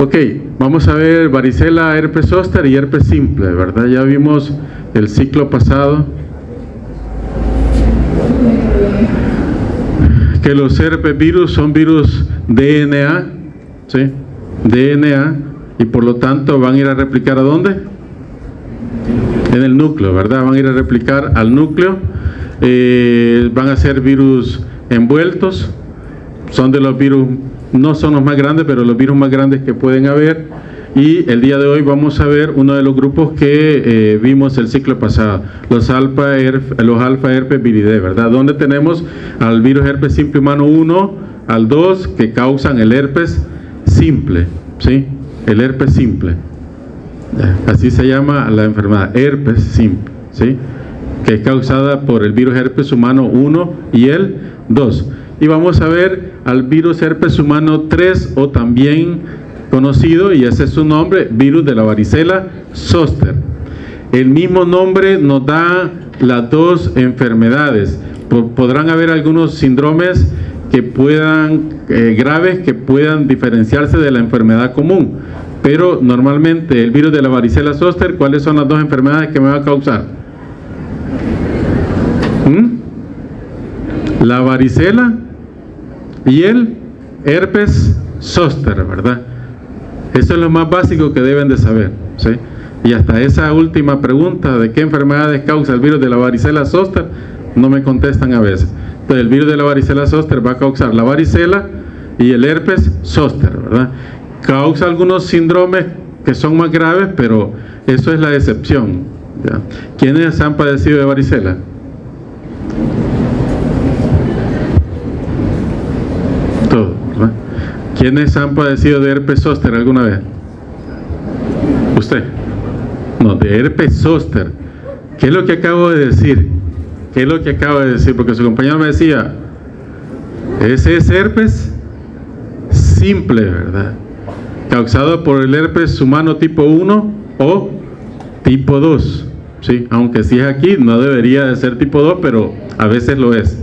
Ok, vamos a ver varicela, herpes zóster y herpes simple, ¿verdad? Ya vimos el ciclo pasado que los herpes virus son virus DNA, ¿sí? DNA, y por lo tanto van a ir a replicar ¿a dónde? En el núcleo, ¿verdad? Van a ir a replicar al núcleo, van a ser virus envueltos, son de los virus, no son los más grandes, pero los virus más grandes que pueden haber. Y el día de hoy vamos a ver uno de los grupos que vimos el ciclo pasado, los alfa herpes viridae, ¿verdad? Donde tenemos al virus herpes simple humano 1 al 2 que causan el herpes simple, ¿sí? El herpes simple, así se llama la enfermedad, herpes simple, ¿sí? Que es causada por el virus herpes humano 1 y el 2. Y vamos a ver al virus herpes humano 3, o también conocido, y ese es su nombre, virus de la varicela zóster. El mismo nombre nos da las dos enfermedades. Podrán haber algunos síndromes que puedan, graves, que puedan diferenciarse de la enfermedad común, pero normalmente el virus de la varicela zóster, ¿cuáles son las dos enfermedades que me va a causar? La varicela y el herpes zóster, ¿verdad? Eso es lo más básico que deben de saber, ¿sí? Y hasta esa última pregunta de qué enfermedades causa el virus de la varicela zóster, no me contestan a veces. Entonces el virus de la varicela zóster va a causar la varicela y el herpes zóster, ¿verdad? Causa algunos síndromes que son más graves, pero eso es la excepción, ¿ya? ¿Quiénes han padecido de varicela? Todos, ¿verdad? ¿Quiénes han padecido de herpes zóster alguna vez? ¿Usted? No, de herpes zóster. ¿Qué es lo que acabo de decir? ¿Qué es lo que acabo de decir? Porque su compañero me decía, ese es herpes simple, ¿verdad? Causado por el herpes humano tipo 1 o tipo 2, ¿sí? Aunque si es aquí, no debería de ser tipo 2, pero a veces lo es,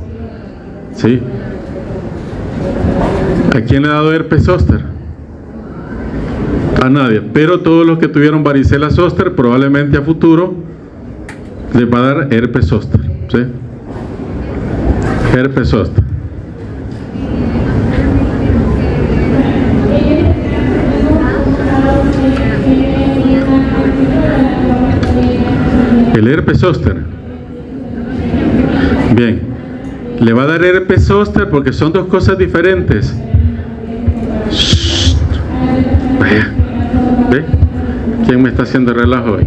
¿sí? ¿A quién le ha dado herpes zóster? A nadie. Pero todos los que tuvieron varicela zóster, probablemente a futuro les va a dar herpes zóster, ¿sí? Herpes zóster. El herpes zóster. Bien. Le va a dar herpes zóster porque son dos cosas diferentes. Vaya, ¿ve? ¿Quién me está haciendo relajo hoy?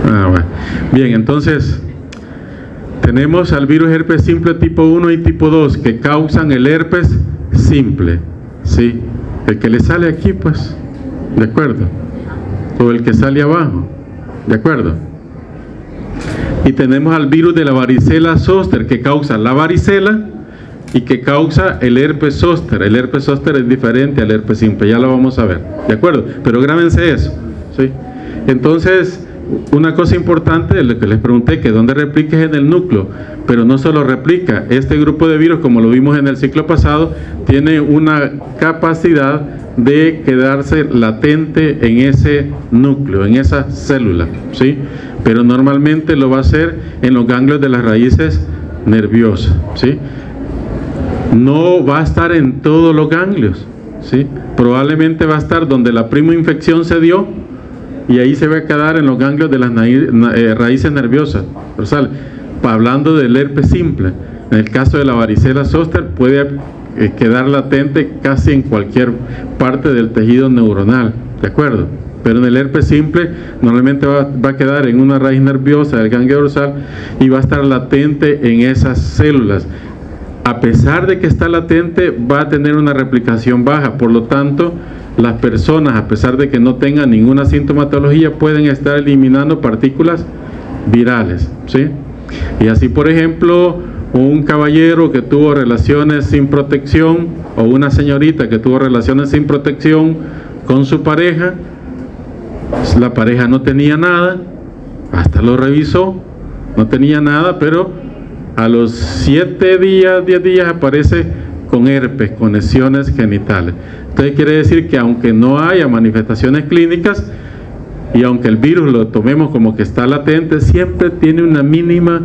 Bueno. Bien, entonces tenemos al virus herpes simple tipo 1 y tipo 2 que causan el herpes simple, ¿sí? El que le sale aquí, pues, ¿de acuerdo? O el que sale abajo, ¿de acuerdo? Y tenemos al virus de la varicela zóster que causa la varicela y que causa el herpes zóster. El herpes zóster es diferente al herpes simple, ya lo vamos a ver, ¿de acuerdo? Pero grábense eso, ¿sí? Entonces, una cosa importante de lo que les pregunté, que dónde replica es en el núcleo, pero no solo replica. Este grupo de virus, como lo vimos en el ciclo pasado, tiene una capacidad de quedarse latente en ese núcleo, en esa célula, ¿sí? Pero normalmente lo va a hacer en los ganglios de las raíces nerviosas, ¿sí? No va a estar en todos los ganglios, ¿sí? Probablemente va a estar donde la primoinfección se dio y ahí se va a quedar en los ganglios de las raíces nerviosas, hablando del herpes simple. En el caso de la varicela zóster puede quedar latente casi en cualquier parte del tejido neuronal, ¿de acuerdo? Pero en el herpes simple normalmente va a quedar en una raíz nerviosa del ganglio dorsal y va a estar latente en esas células. A pesar de que está latente, va a tener una replicación baja. Por lo tanto, las personas, a pesar de que no tengan ninguna sintomatología, pueden estar eliminando partículas virales, ¿sí? Y así, por ejemplo, un caballero que tuvo relaciones sin protección o una señorita que tuvo relaciones sin protección con su pareja, la pareja no tenía nada, hasta lo revisó, no tenía nada, pero a los 7 días, 10 días aparece con herpes, con lesiones genitales. Entonces quiere decir que aunque no haya manifestaciones clínicas y aunque el virus lo tomemos como que está latente, siempre tiene una mínima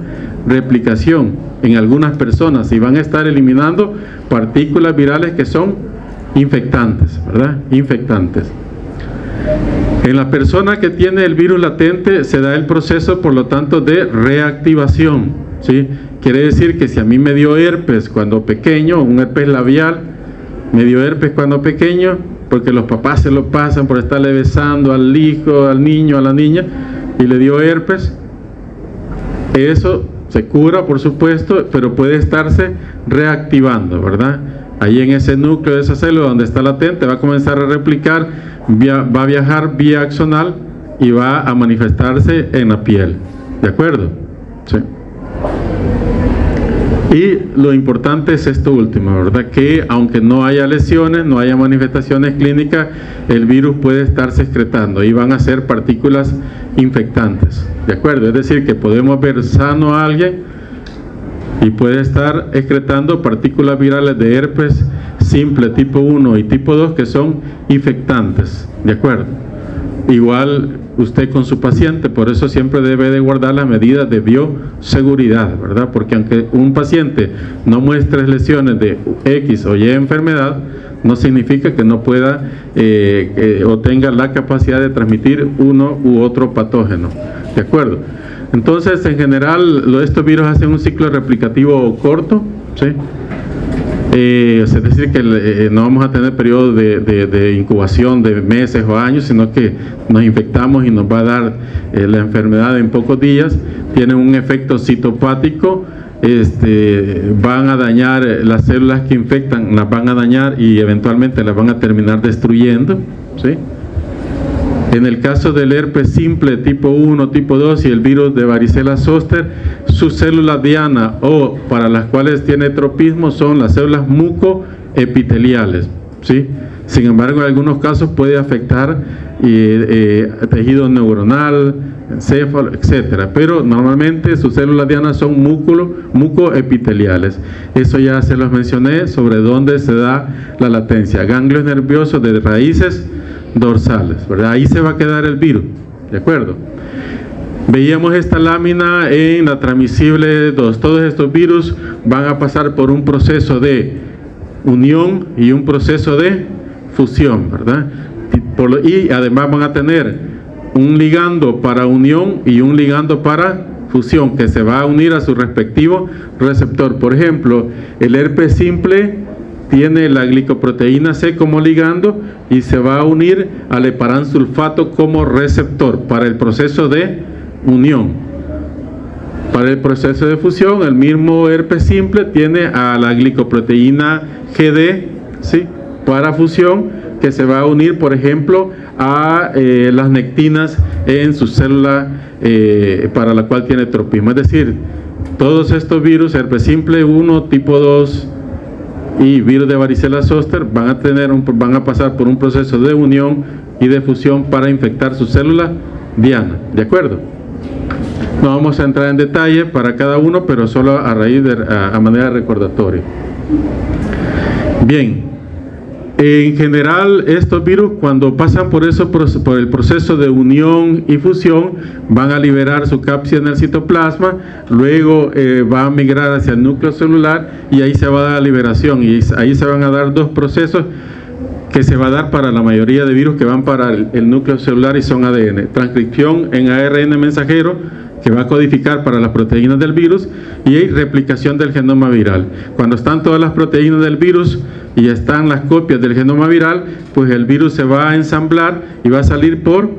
replicación en algunas personas y van a estar eliminando partículas virales que son infectantes, ¿verdad? Infectantes. En la persona que tiene el virus latente se da el proceso, por lo tanto, de reactivación, ¿sí? Quiere decir que si a mí me dio herpes cuando pequeño, un herpes labial, me dio herpes cuando pequeño, porque los papás se lo pasan por estarle besando al hijo, al niño, a la niña, y le dio herpes, eso se cura, por supuesto, pero puede estarse reactivando, ¿verdad? Ahí en ese núcleo de esa célula donde está latente va a comenzar a replicar, va a viajar vía axonal y va a manifestarse en la piel, ¿de acuerdo? Sí. Y lo importante es esto último, ¿verdad? Que aunque no haya lesiones, no haya manifestaciones clínicas, el virus puede estar secretando y van a ser partículas infectantes, ¿de acuerdo? Es decir, que podemos ver sano a alguien y puede estar excretando partículas virales de herpes simple tipo 1 y tipo 2 que son infectantes, ¿de acuerdo? Igual usted con su paciente, por eso siempre debe de guardar las medidas de bioseguridad, ¿verdad? Porque aunque un paciente no muestre lesiones de X o Y enfermedad, no significa que no pueda o tenga la capacidad de transmitir uno u otro patógeno, ¿de acuerdo? Entonces, en general, estos virus hacen un ciclo replicativo corto, ¿sí? Es decir, que no vamos a tener periodos de incubación de meses o años, sino que nos infectamos y nos va a dar la enfermedad en pocos días. Tienen un efecto citopático, van a dañar las células que infectan, las van a dañar y eventualmente las van a terminar destruyendo, ¿sí? En el caso del herpes simple tipo 1, tipo 2 y el virus de varicela zoster, sus células diana o para las cuales tiene tropismo son las células mucoepiteliales, ¿sí? Sin embargo, en algunos casos puede afectar tejido neuronal, encéfalo, etcétera. Pero normalmente sus células dianas son mucoepiteliales. Eso ya se los mencioné sobre dónde se da la latencia. Ganglios nerviosos de raíces dorsales, ¿verdad? Ahí se va a quedar el virus, ¿de acuerdo? Veíamos esta lámina en la transmisible 2. Todos estos virus van a pasar por un proceso de unión y un proceso de fusión, ¿verdad? Y además van a tener un ligando para unión y un ligando para fusión que se va a unir a su respectivo receptor. Por ejemplo, el herpes simple tiene la glicoproteína C como ligando y se va a unir al heparansulfato como receptor para el proceso de unión. Para el proceso de fusión, el mismo herpes simple tiene a la glicoproteína GD, ¿sí? Para fusión, que se va a unir, por ejemplo, a las nectinas en su célula para la cual tiene tropismo. Es decir, todos estos virus, herpes simple 1, tipo 2 y virus de varicela zoster, van a pasar por un proceso de unión y de fusión para infectar su célula diana, ¿de acuerdo? No vamos a entrar en detalle para cada uno, pero solo a manera de recordatorio. Bien, en general estos virus cuando pasan por el proceso de unión y fusión van a liberar su cápside en el citoplasma, luego va a migrar hacia el núcleo celular y ahí se va a dar la liberación y ahí se van a dar dos procesos que se va a dar para la mayoría de virus que van para el núcleo celular y son ADN. Transcripción en ARN mensajero que va a codificar para las proteínas del virus y replicación del genoma viral. Cuando están todas las proteínas del virus y están las copias del genoma viral, pues el virus se va a ensamblar y va a salir por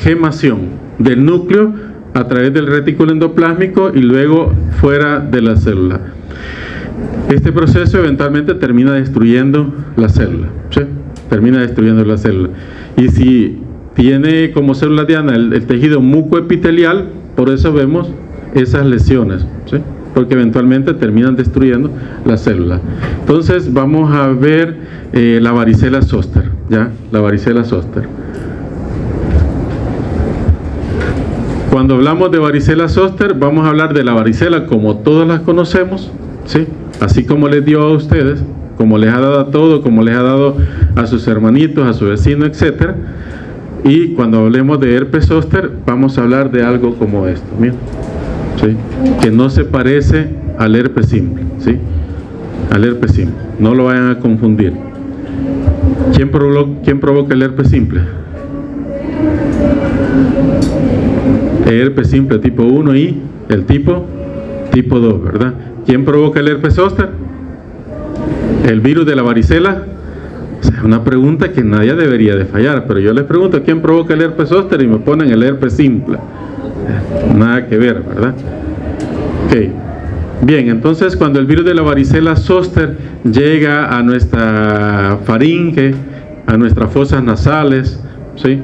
gemación del núcleo a través del retículo endoplásmico y luego fuera de la célula. Este proceso eventualmente termina destruyendo la célula, ¿sí? Termina destruyendo la célula. Y si tiene como célula diana el tejido mucoepitelial, por eso vemos esas lesiones, ¿sí? Porque eventualmente terminan destruyendo la célula. Entonces vamos a ver la varicela zoster, ¿ya? La varicela zoster. Cuando hablamos de varicela zoster, vamos a hablar de la varicela como todas las conocemos, ¿sí? Así como les dio a ustedes, como les ha dado a todos, como les ha dado a sus hermanitos, a su vecino, etc. Y cuando hablemos de herpes zoster, vamos a hablar de algo como esto, miren, ¿sí? Que no se parece al herpes simple, ¿sí? Al herpes simple, no lo vayan a confundir. ¿Quién provoca el herpes simple? El herpes simple tipo 1 y el tipo 2, ¿verdad? ¿Quién provoca el herpes zoster? El virus de la varicela. O sea, es una pregunta que nadie debería de fallar, pero yo les pregunto, ¿quién provoca el herpes zoster? Y me ponen el herpes simple. Nada que ver, ¿verdad? Ok. Bien, entonces cuando el virus de la varicela zoster llega a nuestra faringe, a nuestras fosas nasales, ¿sí?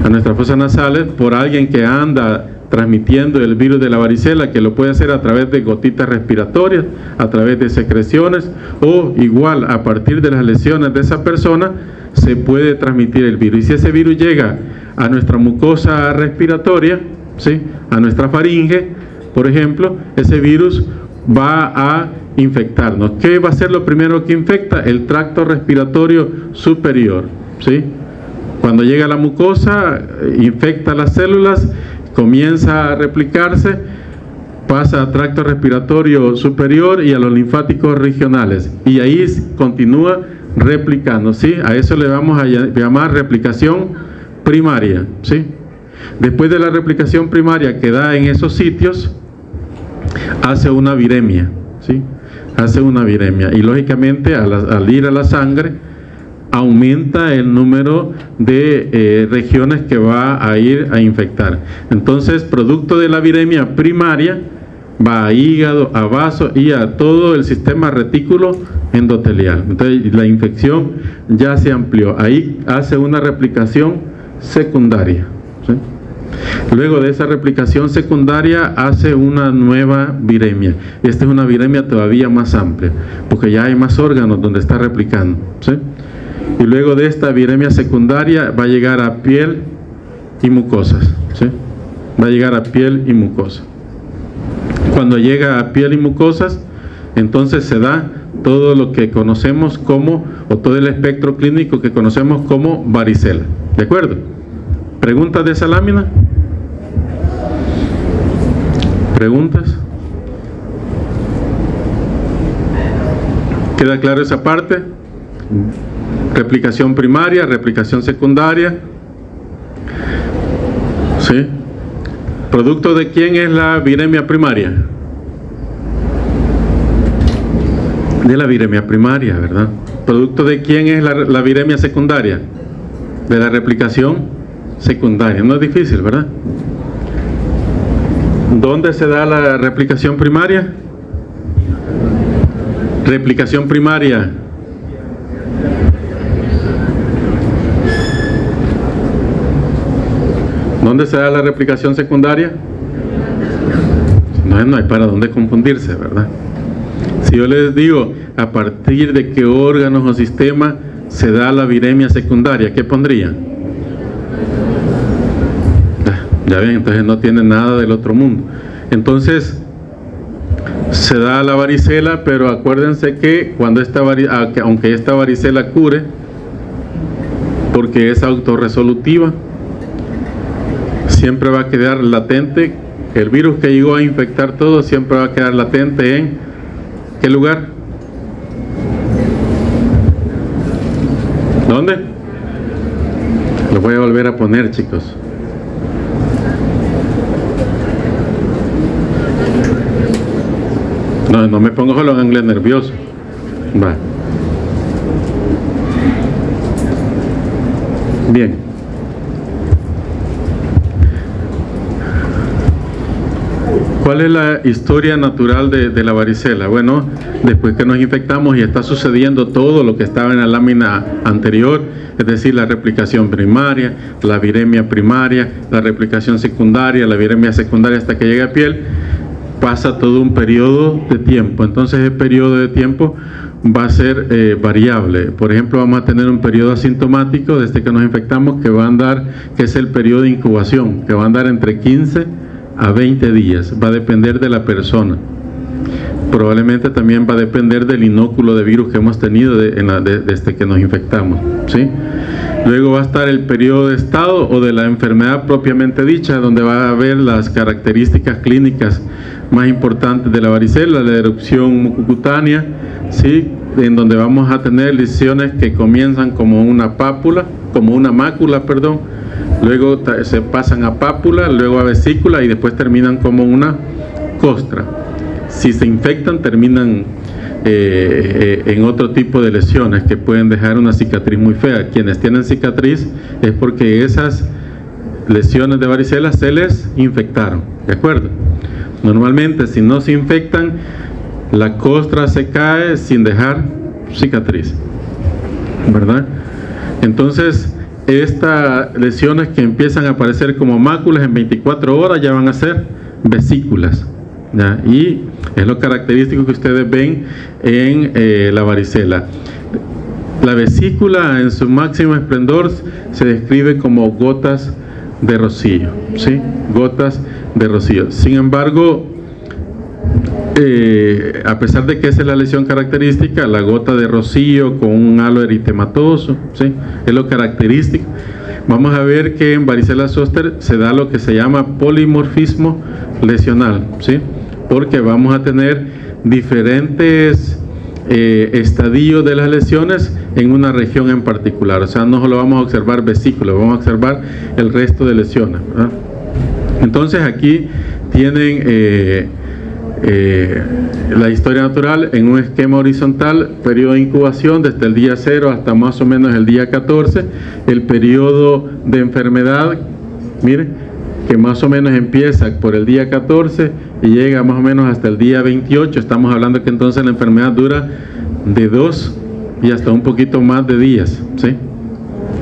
A nuestras fosas nasales, por alguien que anda transmitiendo el virus de la varicela, que lo puede hacer a través de gotitas respiratorias, a través de secreciones, o igual a partir de las lesiones de esa persona, se puede transmitir el virus. Y si ese virus llega a nuestra mucosa respiratoria, ¿sí? A nuestra faringe, por ejemplo, ese virus va a infectarnos. ¿Qué va a ser lo primero que infecta? El tracto respiratorio superior, ¿sí? Cuando llega a la mucosa, infecta las células, comienza a replicarse, pasa al tracto respiratorio superior y a los linfáticos regionales, y ahí continúa replicando, ¿sí? A eso le vamos a llamar replicación primaria, ¿sí? Después de la replicación primaria que da en esos sitios, hace una viremia, ¿sí? Hace una viremia, y lógicamente al ir a la sangre aumenta el número de regiones que va a ir a infectar. Entonces, producto de la viremia primaria, va a hígado, a vaso y a todo el sistema retículo endotelial. Entonces, la infección ya se amplió. Ahí hace una replicación secundaria, ¿sí? Luego de esa replicación secundaria hace una nueva viremia. Esta es una viremia todavía más amplia, porque ya hay más órganos donde está replicando, ¿sí? Y luego de esta viremia secundaria va a llegar a piel y mucosas, ¿sí? Va a llegar a piel y mucosa. Cuando llega a piel y mucosas, entonces se da todo lo que conocemos como, o todo el espectro clínico que conocemos como varicela. ¿De acuerdo? ¿Preguntas de esa lámina? ¿Preguntas? ¿Queda claro esa parte? Replicación primaria, replicación secundaria, ¿sí? ¿Producto de quién es la viremia primaria? De la viremia primaria, ¿verdad? ¿Producto de quién es la viremia secundaria? De la replicación secundaria. No es difícil, ¿verdad? ¿Dónde se da la replicación primaria? Replicación primaria. ¿Dónde se da la replicación secundaria? No hay para dónde confundirse, ¿verdad? Si yo les digo a partir de qué órganos o sistema se da la viremia secundaria, ¿qué pondrían? Ya ven, entonces no tiene nada del otro mundo. Entonces se da la varicela, pero acuérdense que cuando aunque esta varicela cure, porque es autorresolutiva, siempre va a quedar latente. El virus que llegó a infectar todo siempre va a quedar latente en ¿qué lugar? ¿Dónde? Lo voy a volver a poner, chicos. No me pongo solo en ganglio nervioso. Va. Bien. ¿Cuál es la historia natural de la varicela? Bueno, después que nos infectamos y está sucediendo todo lo que estaba en la lámina anterior, es decir, la replicación primaria, la viremia primaria, la replicación secundaria, la viremia secundaria hasta que llega a piel, pasa todo un periodo de tiempo. Entonces el periodo de tiempo va a ser variable. Por ejemplo, vamos a tener un periodo asintomático desde que nos infectamos que va a andar, que es el periodo de incubación, que va a andar entre 15 a 20 días. Va a depender de la persona. Probablemente también va a depender del inóculo de virus que hemos tenido desde que nos infectamos, ¿sí? Luego va a estar el periodo de estado o de la enfermedad propiamente dicha, donde va a haber las características clínicas más importantes de la varicela, la erupción mucocutánea, ¿sí? En donde vamos a tener lesiones que comienzan como una mácula, luego se pasan a pápula, luego a vesícula y después terminan como una costra. Si se infectan, terminan en otro tipo de lesiones que pueden dejar una cicatriz muy fea. Quienes tienen cicatriz es porque esas lesiones de varicela se les infectaron, ¿de acuerdo? Normalmente, si no se infectan, la costra se cae sin dejar cicatriz, ¿verdad? Entonces, estas lesiones que empiezan a aparecer como máculas en 24 horas ya van a ser vesículas, ¿ya? Y es lo característico que ustedes ven en la varicela. La vesícula en su máximo esplendor se describe como gotas de rocío, ¿sí? Gotas de rocío. Sin embargo, a pesar de que esa es la lesión característica, la gota de rocío con un halo eritematoso, ¿sí? Es lo característico. Vamos a ver que en varicela zoster se da lo que se llama polimorfismo lesional, ¿sí? Porque vamos a tener diferentes estadios de las lesiones en una región en particular. O sea, no solo vamos a observar vesículas, vamos a observar el resto de lesiones, ¿verdad? Entonces aquí tienen la historia natural en un esquema horizontal, periodo de incubación desde el día 0 hasta más o menos el día 14, el periodo de enfermedad, miren, que más o menos empieza por el día 14 y llega más o menos hasta el día 28. Estamos hablando que entonces la enfermedad dura de 2 y hasta un poquito más de días, ¿sí?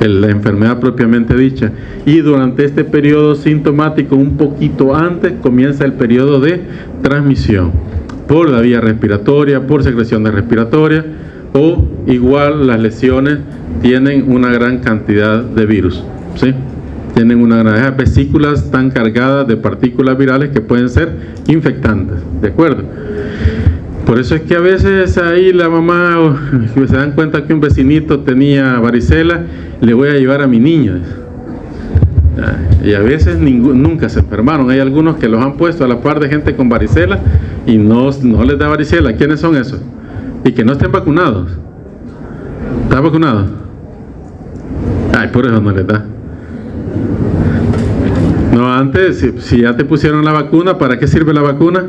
La enfermedad propiamente dicha. Y durante este periodo sintomático, un poquito antes, comienza el periodo de transmisión por la vía respiratoria, por secreciones respiratorias, o igual las lesiones tienen una gran cantidad de virus, ¿sí? Tienen una gran vesículas están cargadas de partículas virales que pueden ser infectantes, ¿de acuerdo? Por eso es que a veces ahí la mamá se dan cuenta que un vecinito tenía varicela, le voy a llevar a mi niño. Y a veces nunca se enfermaron. Hay algunos que los han puesto a la par de gente con varicela y no les da varicela. ¿Quiénes son esos? Y que no estén vacunados. ¿Está vacunado? Ay, por eso no les da. No, antes, si ya te pusieron la vacuna, ¿para qué sirve la vacuna?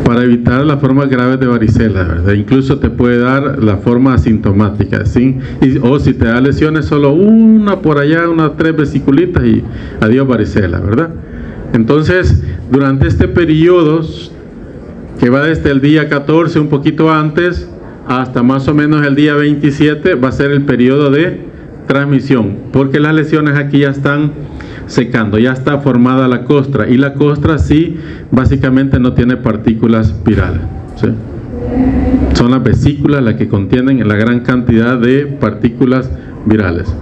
Para evitar las formas graves de varicela, ¿verdad? Incluso te puede dar la forma asintomática, ¿sí? O si te da lesiones, solo una por allá, unas 3 vesiculitas y adiós varicela, ¿verdad? Entonces, durante este periodo, que va desde el día 14, un poquito antes, hasta más o menos el día 27, va a ser el periodo de transmisión, porque las lesiones aquí ya están secando, ya está formada la costra, y la costra sí, básicamente no tiene partículas virales, ¿sí? Son las vesículas las que contienen la gran cantidad de partículas virales.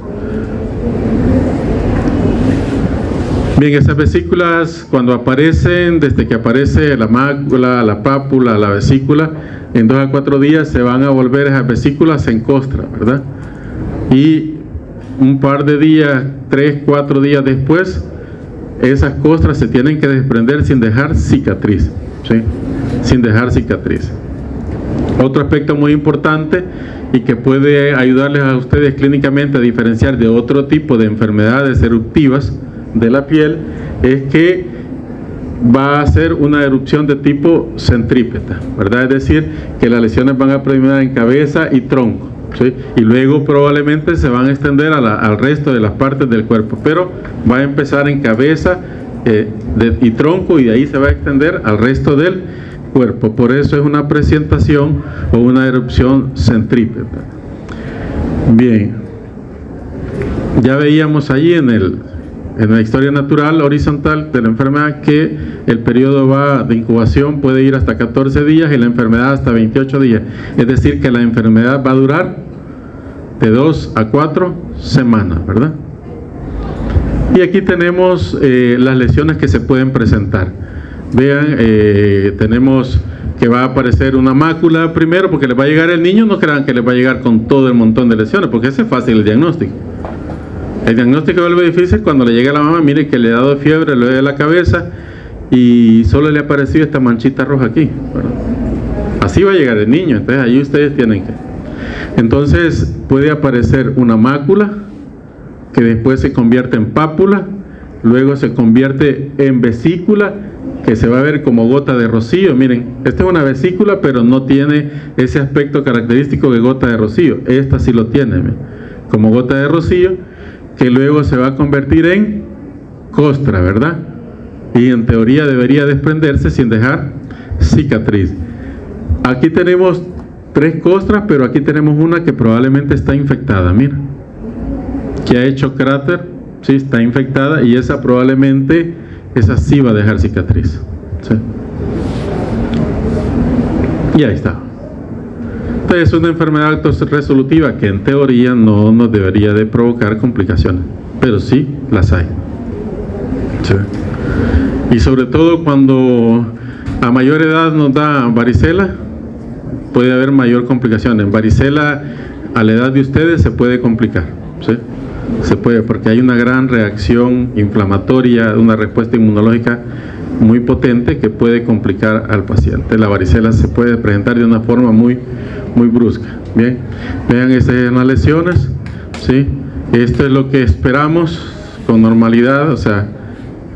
Bien, esas vesículas cuando aparecen, desde que aparece la mácula, la pápula, la vesícula, en 2 a 4 días se van a volver esas vesículas en costra, ¿verdad? Y un par de días, 3, 4 días después, esas costras se tienen que desprender sin dejar cicatriz, ¿sí? Sin dejar cicatriz. Otro aspecto muy importante y que puede ayudarles a ustedes clínicamente a diferenciar de otro tipo de enfermedades eruptivas de la piel es que va a ser una erupción de tipo centrípeta, ¿verdad? Es decir, que las lesiones van a predominar en cabeza y tronco, ¿sí? Y luego probablemente se van a extender al resto de las partes del cuerpo, pero va a empezar en cabeza y tronco, y de ahí se va a extender al resto del cuerpo. Por eso es una presentación o una erupción centrípeta. Bien, ya veíamos allí en en la historia natural horizontal de la enfermedad, que el periodo de incubación puede ir hasta 14 días y la enfermedad hasta 28 días. Es decir, que la enfermedad va a durar de 2 a 4 semanas, ¿verdad? Y aquí tenemos las lesiones que se pueden presentar. Vean, tenemos que va a aparecer una mácula primero, porque les va a llegar el niño, no crean que les va a llegar con todo el montón de lesiones, porque ese es fácil el diagnóstico. El diagnóstico vuelve difícil cuando le llega a la mamá, mire que le ha dado fiebre, le duele la cabeza y solo le ha aparecido esta manchita roja aquí, ¿verdad? Así va a llegar el niño, entonces ahí ustedes tienen que... Entonces puede aparecer una mácula que después se convierte en pápula, luego se convierte en vesícula, que se va a ver como gota de rocío. Miren, esta es una vesícula, pero no tiene ese aspecto característico de gota de rocío. Esta sí lo tiene, como gota de rocío, que luego se va a convertir en costra, ¿verdad? Y en teoría debería desprenderse sin dejar cicatriz. Aquí tenemos 3 costras, pero aquí tenemos una que probablemente está infectada, mira, que ha hecho cráter, sí, está infectada, y esa probablemente, esa sí va a dejar cicatriz, ¿sí? Y ahí está. Entonces es una enfermedad autorresolutiva que en teoría no nos debería de provocar complicaciones, pero sí las hay, ¿sí? Y sobre todo cuando a mayor edad nos da varicela, puede haber mayor complicación. En varicela, a la edad de ustedes se puede complicar, ¿sí? Se puede, porque hay una gran reacción inflamatoria, una respuesta inmunológica muy potente que puede complicar al paciente. La varicela se puede presentar de una forma muy brusca. Bien, vean, estas son las lesiones, ¿sí? Esto es lo que esperamos con normalidad, o sea,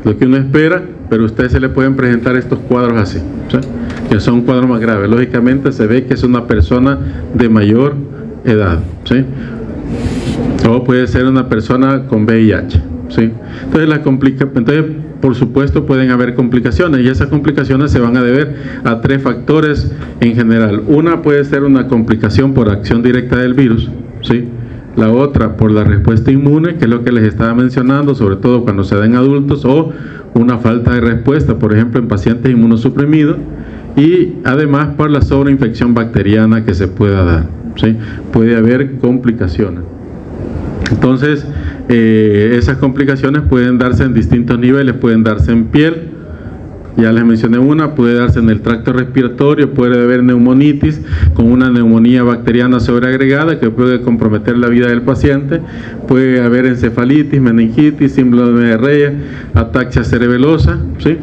lo que uno espera, pero a ustedes se le pueden presentar estos cuadros así, ¿sí? Que son cuadros más graves. Lógicamente se ve que es una persona de mayor edad, ¿sí? O puede ser una persona con VIH, ¿sí? Entonces, por supuesto, pueden haber complicaciones, y esas complicaciones se van a deber a 3 factores en general. Una puede ser una complicación por acción directa del virus, ¿sí? La otra por la respuesta inmune, que es lo que les estaba mencionando, sobre todo cuando se da en adultos, o una falta de respuesta, por ejemplo, en pacientes inmunosuprimidos, y además por la sobreinfección bacteriana que se pueda dar, ¿sí? Puede haber complicaciones. Entonces, esas complicaciones pueden darse en distintos niveles, pueden darse en piel, ya les mencioné una, puede darse en el tracto respiratorio, puede haber neumonitis con una neumonía bacteriana sobreagregada que puede comprometer la vida del paciente, puede haber encefalitis, meningitis, síndrome de diarrea, ataxia cerebelosa, ¿sí?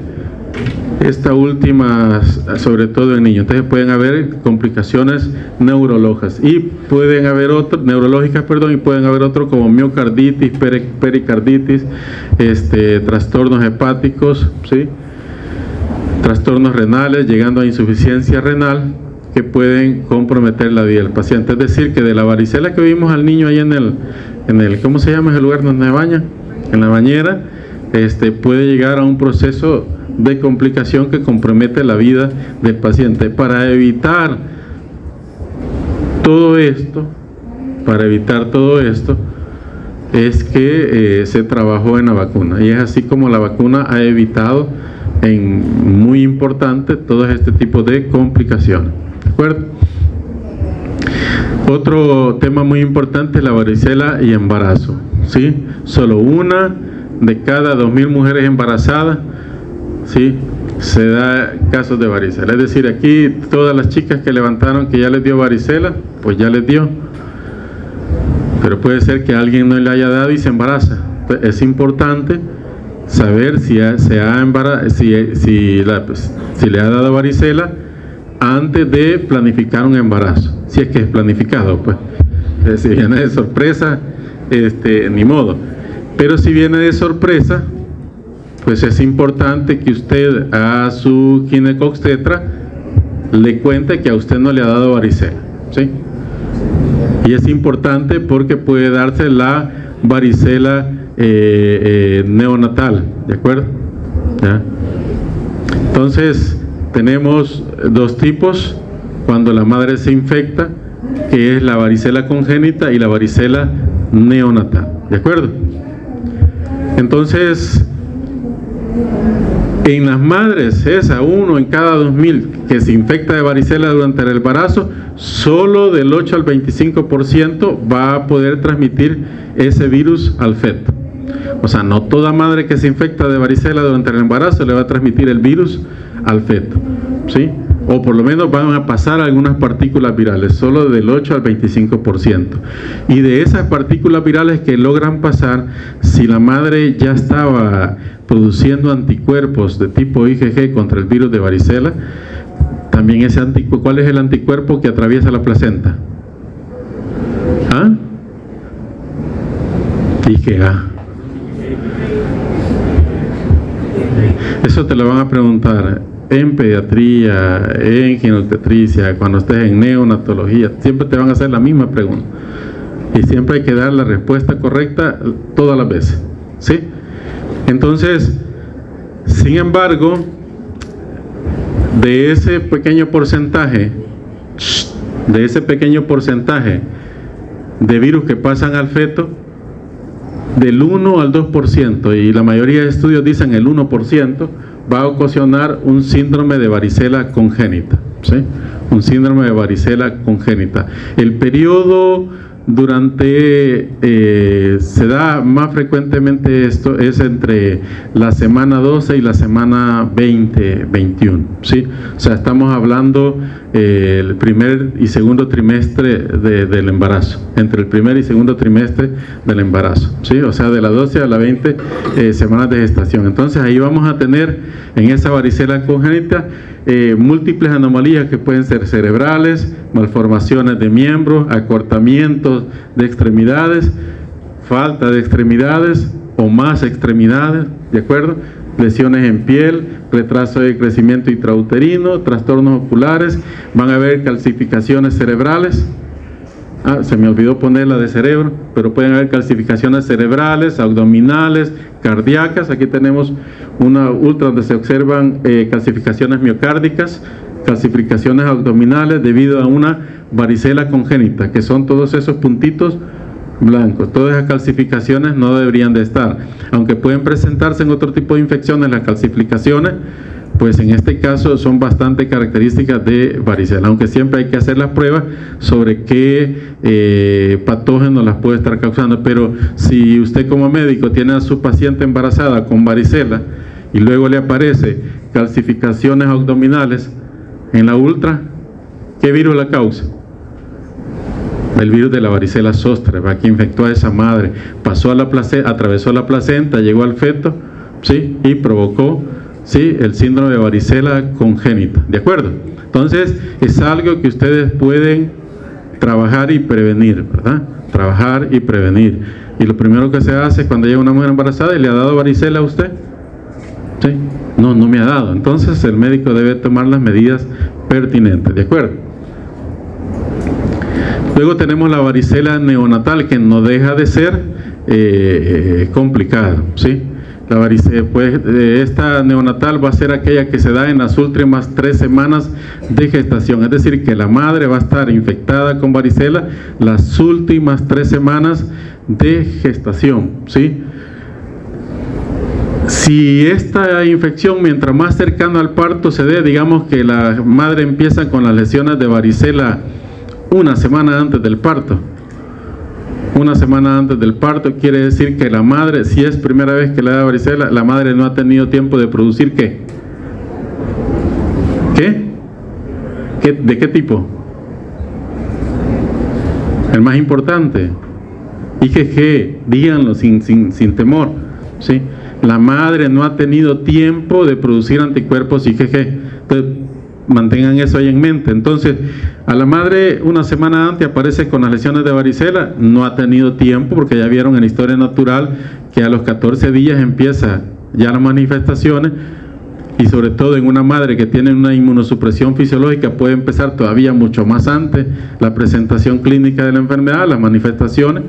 Esta última, sobre todo en niños. Entonces pueden haber complicaciones neurológicas y pueden haber y pueden haber otros como miocarditis, pericarditis, trastornos hepáticos, ¿sí? Trastornos renales, llegando a insuficiencia renal, que pueden comprometer la vida del paciente. Es decir, que de la varicela que vimos al niño ahí en el ¿cómo se llama ese lugar donde se baña? En la bañera, puede llegar a un proceso de complicación que compromete la vida del paciente. Para evitar todo esto, es que se trabajó en la vacuna, y es así como la vacuna ha evitado muy importante todo este tipo de complicaciones. ¿De acuerdo? Otro tema muy importante es la varicela y embarazo, ¿sí? Solo 1 de cada 2.000 mujeres embarazadas, ¿sí?, se da casos de varicela. Es decir, aquí todas las chicas que levantaron que ya les dio varicela, pues ya les dio, pero puede ser que a alguien no le haya dado y se embaraza. Entonces, es importante saber si le ha dado varicela antes de planificar un embarazo, si es que es planificado, pues. Si viene de sorpresa, ni modo. Pero si viene de sorpresa, pues es importante que usted a su ginecobstetra le cuente que a usted no le ha dado varicela, ¿sí? Y es importante porque puede darse la varicela neonatal, ¿de acuerdo? ¿Ya? Entonces, tenemos 2 tipos cuando la madre se infecta, que es la varicela congénita y la varicela neonatal, ¿de acuerdo? Entonces, en las madres, esa 1 en cada 2000 que se infecta de varicela durante el embarazo, solo del 8 al 25% va a poder transmitir ese virus al feto. O sea, no toda madre que se infecta de varicela durante el embarazo le va a transmitir el virus al feto, ¿sí? O por lo menos van a pasar algunas partículas virales, solo del 8 al 25%. Y de esas partículas virales que logran pasar, si la madre ya estaba produciendo anticuerpos de tipo IgG contra el virus de varicela, también ese anticuerpo, ¿cuál es el anticuerpo que atraviesa la placenta? ¿Ah? IgA. Eso te lo van a preguntar en pediatría, en ginobstetricia, cuando estés en neonatología, siempre te van a hacer la misma pregunta. Y siempre hay que dar la respuesta correcta todas las veces, ¿sí? Entonces, sin embargo, de ese pequeño porcentaje de virus que pasan al feto, del 1 al 2%, y la mayoría de estudios dicen el 1%, va a ocasionar un síndrome de varicela congénita, ¿sí? Un síndrome de varicela congénita. El periodo durante se da más frecuentemente, esto es entre la semana 12 y la semana 20-21, ¿sí? O sea, estamos hablando el primer y segundo trimestre del embarazo, entre el primer y segundo trimestre del embarazo, ¿sí? O sea, de las 12 a las 20 semanas de gestación. Entonces ahí vamos a tener en esa varicela congénita múltiples anomalías que pueden ser cerebrales, malformaciones de miembros, acortamientos de extremidades, falta de extremidades o más extremidades, ¿de acuerdo? Lesiones en piel, retraso de crecimiento intrauterino, trastornos oculares, van a haber calcificaciones cerebrales. Se me olvidó poner la de cerebro, pero pueden haber calcificaciones cerebrales, abdominales, cardíacas. Aquí tenemos una ultra donde se observan calcificaciones miocárdicas, calcificaciones abdominales debido a una varicela congénita, que son todos esos puntitos blancos. Todas esas calcificaciones no deberían de estar, aunque pueden presentarse en otro tipo de infecciones. Las calcificaciones, pues en este caso son bastante características de varicela, aunque siempre hay que hacer las pruebas sobre qué patógeno las puede estar causando. Pero si usted como médico tiene a su paciente embarazada con varicela y luego le aparece calcificaciones abdominales en la ultra, ¿qué virus la causa? El virus de la varicela zoster, que infectó a esa madre, pasó a la placenta, atravesó la placenta, llegó al feto, ¿sí? Y provocó, ¿sí?, el síndrome de varicela congénita, ¿de acuerdo? Entonces es algo que ustedes pueden trabajar y prevenir, ¿verdad? Trabajar y prevenir. Y lo primero que se hace cuando llega una mujer embarazada: ¿y le ha dado varicela a usted? ¿Sí? No, no me ha dado. Entonces el médico debe tomar las medidas pertinentes, ¿de acuerdo? Luego tenemos la varicela neonatal, que no deja de ser complicada, ¿sí? La varicela, pues, esta neonatal va a ser aquella que se da en las últimas 3 semanas de gestación, es decir, que la madre va a estar infectada con varicela las últimas 3 semanas de gestación, ¿sí? Si esta infección, mientras más cercano al parto se dé, digamos que la madre empieza con las lesiones de varicela una semana antes del parto. Una semana antes del parto quiere decir que la madre, si es primera vez que le da varicela, la madre no ha tenido tiempo de producir ¿qué? ¿De qué tipo? El más importante, IgG, díganlo sin temor, ¿sí? La madre no ha tenido tiempo de producir anticuerpos IgG. Entonces, mantengan eso ahí en mente. Entonces, a la madre una semana antes aparece con las lesiones de varicela, no ha tenido tiempo, porque ya vieron en la historia natural que a los 14 días empieza ya las manifestaciones, y sobre todo en una madre que tiene una inmunosupresión fisiológica puede empezar todavía mucho más antes la presentación clínica de la enfermedad, las manifestaciones,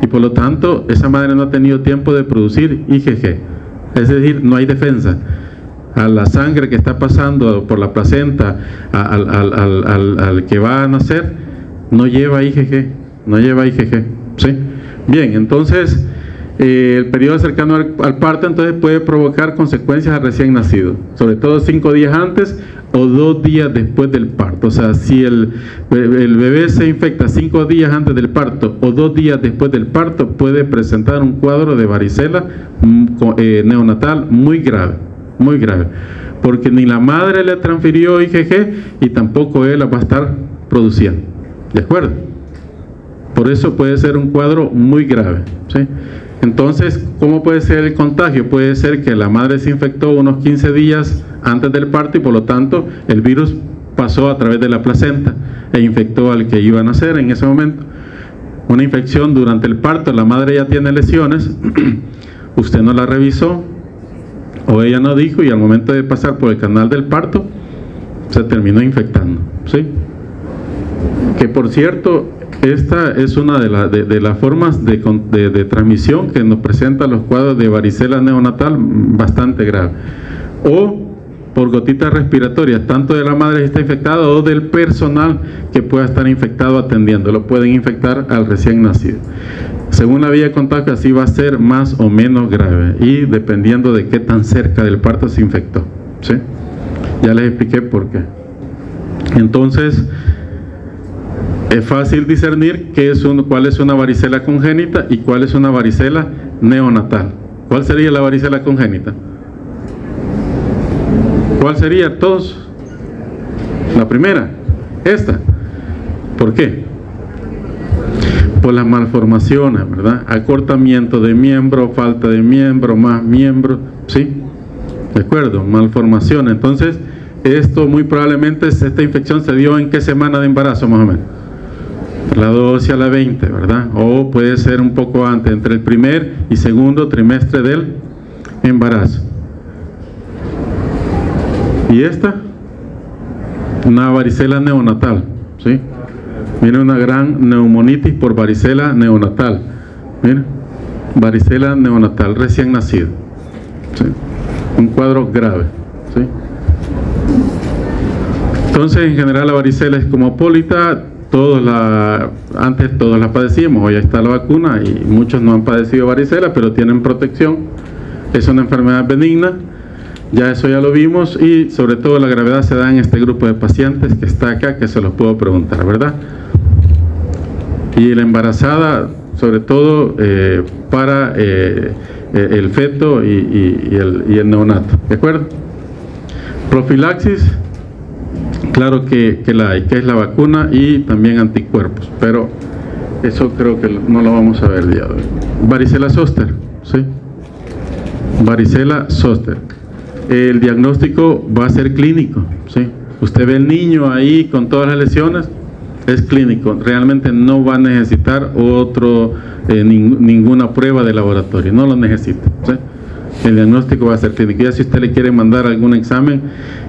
y por lo tanto esa madre no ha tenido tiempo de producir IgG, es decir, no hay defensa. A la sangre que está pasando por la placenta al que va a nacer no lleva IgG, ¿sí? Bien, entonces El periodo cercano al parto entonces puede provocar consecuencias al recién nacido, sobre todo 5 días antes o 2 días después del parto. O sea, si el bebé se infecta 5 días antes del parto o 2 días después del parto, puede presentar un cuadro de varicela neonatal muy grave, porque ni la madre le transfirió IgG y tampoco él la va a estar produciendo. ¿De acuerdo? Por eso puede ser un cuadro muy grave, ¿sí? Entonces, ¿cómo puede ser el contagio? Puede ser que la madre se infectó unos 15 días antes del parto y por lo tanto el virus pasó a través de la placenta e infectó al que iba a nacer en ese momento. Una infección durante el parto, la madre ya tiene lesiones, usted no la revisó o ella no dijo y al momento de pasar por el canal del parto se terminó infectando, ¿sí? Que por cierto, esta es una de las formas de transmisión que nos presenta los cuadros de varicela neonatal bastante grave. O por gotitas respiratorias, tanto de la madre que está infectada o del personal que pueda estar infectado atendiendo. Lo pueden infectar al recién nacido. Según la vía de contagio, así va a ser más o menos grave y dependiendo de qué tan cerca del parto se infectó, ¿sí? Ya les expliqué por qué. Entonces, es fácil discernir cuál es una varicela congénita y cuál es una varicela neonatal. ¿Cuál sería la varicela congénita? ¿Cuál sería? Todos. La primera, esta. ¿Por qué? Por las malformaciones, ¿verdad? Acortamiento de miembro, falta de miembro, más miembro, ¿sí? ¿De acuerdo? Malformación. Entonces, esto muy probablemente, esta infección se dio ¿en qué semana de embarazo más o menos? La 12 a la 20, ¿verdad? O puede ser un poco antes, entre el primer y segundo trimestre del embarazo. Y esta, una varicela neonatal, ¿sí? Viene una gran neumonitis por varicela neonatal. Miren, varicela neonatal, recién nacido, ¿sí? Un cuadro grave, ¿sí? Entonces, en general, la varicela es cosmopolita. Antes todos la padecíamos, hoy está la vacuna y muchos no han padecido varicela, pero tienen protección. Es una enfermedad benigna, ya eso ya lo vimos, y sobre todo la gravedad se da en este grupo de pacientes que está acá, que se los puedo preguntar, ¿verdad? Y la embarazada, sobre todo para el feto y el neonato, ¿de acuerdo? Profilaxis, claro que la hay, que es la vacuna y también anticuerpos, pero eso creo que no lo vamos a ver el día de hoy. Varicela zoster, ¿sí? Varicela zoster. El diagnóstico va a ser clínico, ¿sí? Usted ve el niño ahí con todas las lesiones, es clínico, realmente no va a necesitar ninguna prueba de laboratorio, no lo necesita, ¿sí? El diagnóstico va a ser clínico. Ya si usted le quiere mandar algún examen,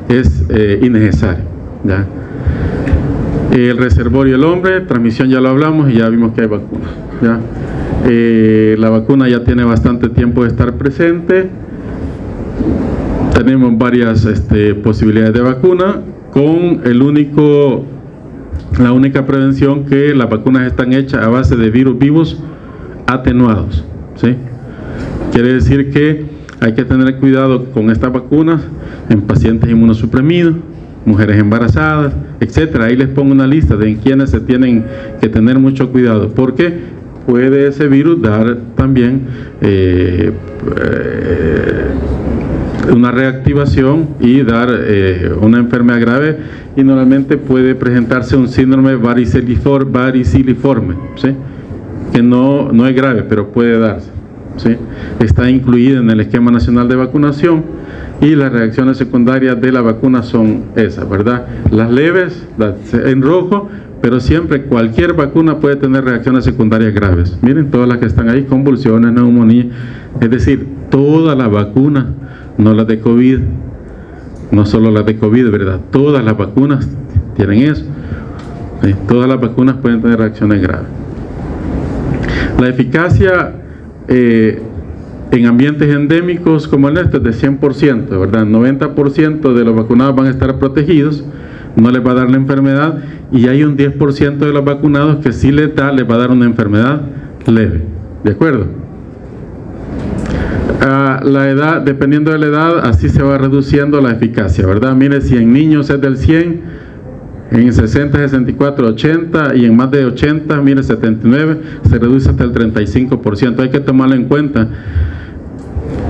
es innecesario, ¿ya? El reservorio del hombre, transmisión ya lo hablamos y ya vimos que hay vacunas, ¿ya? La vacuna ya tiene bastante tiempo de estar presente. Tenemos varias posibilidades de vacuna, con la única prevención que las vacunas están hechas a base de virus vivos atenuados, ¿sí? Quiere decir que hay que tener cuidado con estas vacunas en pacientes inmunosuprimidos, mujeres embarazadas, etcétera. Ahí les pongo una lista de en quienes se tienen que tener mucho cuidado, porque puede ese virus dar también una reactivación y dar una enfermedad grave, y normalmente puede presentarse un síndrome variciliforme, ¿sí? Que no es grave, pero puede darse, ¿sí? Está incluida en el esquema nacional de vacunación, y las reacciones secundarias de la vacuna son esas, ¿verdad? Las leves, en rojo, pero siempre cualquier vacuna puede tener reacciones secundarias graves. Miren todas las que están ahí: convulsiones, neumonía, es decir, todas las vacunas, no las de COVID, no solo las de COVID, ¿verdad? Todas las vacunas tienen eso, ¿sí? Todas las vacunas pueden tener reacciones graves. La eficacia en ambientes endémicos como el nuestro es de 100%, ¿verdad? 90% de los vacunados van a estar protegidos, no les va a dar la enfermedad, y hay un 10% de los vacunados que sí les va a dar una enfermedad leve, ¿de acuerdo? La edad, dependiendo de la edad, así se va reduciendo la eficacia, ¿verdad? Mire, si en niños es del 100, en 60, 64, 80 y en más de 80, mire, 79, se reduce hasta el 35%. Hay que tomarlo en cuenta,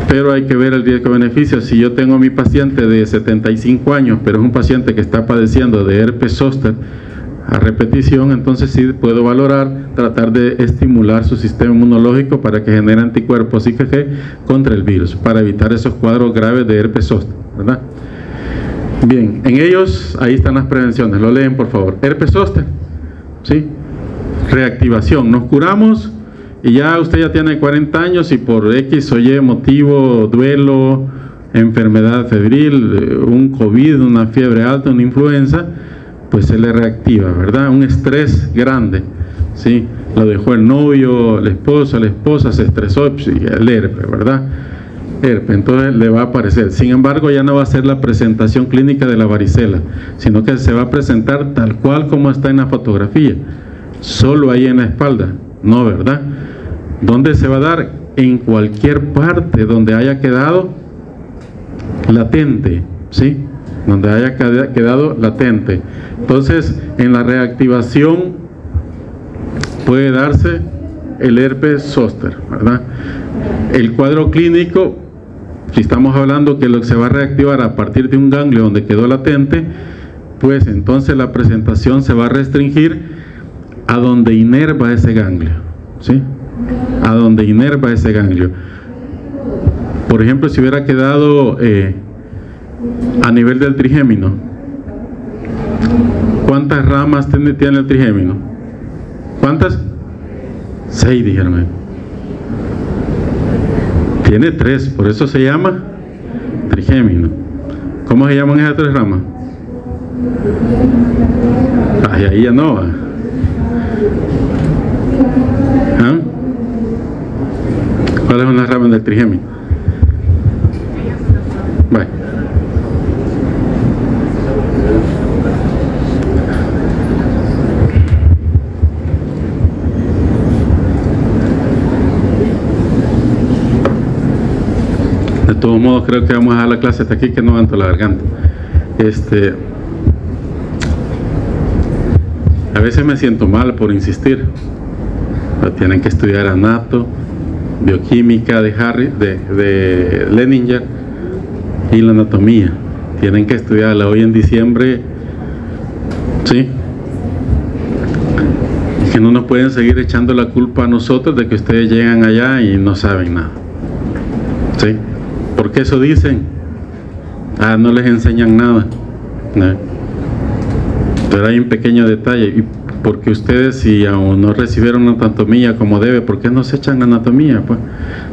pero hay que ver el riesgo-beneficio. Si yo tengo a mi paciente de 75 años, pero es un paciente que está padeciendo de herpes zóster a repetición, entonces sí puedo valorar, tratar de estimular su sistema inmunológico para que genere anticuerpos IgG contra el virus, para evitar esos cuadros graves de herpes zóster, ¿verdad? Bien, en ellos, ahí están las prevenciones, lo leen por favor. Herpes zóster, ¿sí? Reactivación, nos curamos y ya usted ya tiene 40 años y por X o Y motivo, duelo, enfermedad febril, un COVID, una fiebre alta, una influenza, pues se le reactiva, ¿verdad? Un estrés grande, ¿sí? Lo dejó el novio, la esposa se estresó, pues, el herpes, ¿verdad? Herpes, entonces le va a aparecer. Sin embargo, ya no va a ser la presentación clínica de la varicela, sino que se va a presentar tal cual como está en la fotografía, solo ahí en la espalda, ¿no, verdad? ¿Dónde se va a dar? En cualquier parte donde haya quedado latente, ¿sí? Donde haya quedado latente. Entonces, en la reactivación puede darse el herpes zóster, ¿verdad? El cuadro clínico, si estamos hablando que lo que se va a reactivar a partir de un ganglio donde quedó latente, pues entonces la presentación se va a restringir a donde inerva ese ganglio, ¿sí? A donde inerva ese ganglio. Por ejemplo, si hubiera quedado a nivel del trigémino, ¿cuántas ramas tiene el trigémino? ¿Cuántas? 6, dijeron. Tiene 3, por eso se llama trigémino. ¿Cómo se llaman esas 3 ramas? Ay, ahí ya no va. ¿Ah? ¿Cuáles son las ramas del trigémino? Bye. De todos modos, creo que vamos a dejar la clase hasta aquí, que no aguanto la garganta. A veces me siento mal por insistir. Pero tienen que estudiar anato, bioquímica de Leninger y la anatomía. Tienen que estudiarla hoy en diciembre, ¿sí? Que no nos pueden seguir echando la culpa a nosotros de que ustedes llegan allá y no saben nada, ¿sí? Porque eso dicen, no les enseñan nada, ¿no? Pero hay un pequeño detalle, y porque ustedes, si aún no recibieron anatomía como debe, ¿por qué no se echan anatomía? Pues,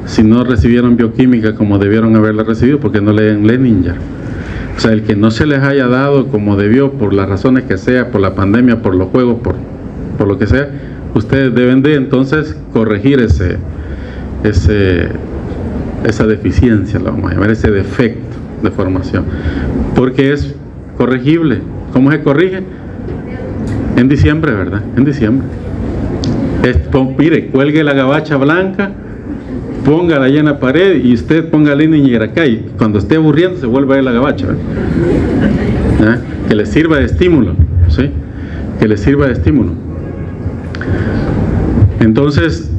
si no recibieron bioquímica como debieron haberla recibido, ¿por qué no leen Leninger? O sea, el que no se les haya dado como debió, por las razones que sea, por la pandemia, por los juegos, por lo que sea, ustedes deben de entonces corregir esa deficiencia, lo vamos a llamar, ese defecto de formación, porque es corregible. ¿Cómo se corrige? En diciembre, ¿verdad? En diciembre. Mire, cuelgue la gabacha blanca, póngala allá en la pared y usted ponga Leninger acá, y cuando esté aburriendo se vuelve a ver la gabacha, ¿verdad? Que le sirva de estímulo, ¿sí? Que le sirva de estímulo. Entonces,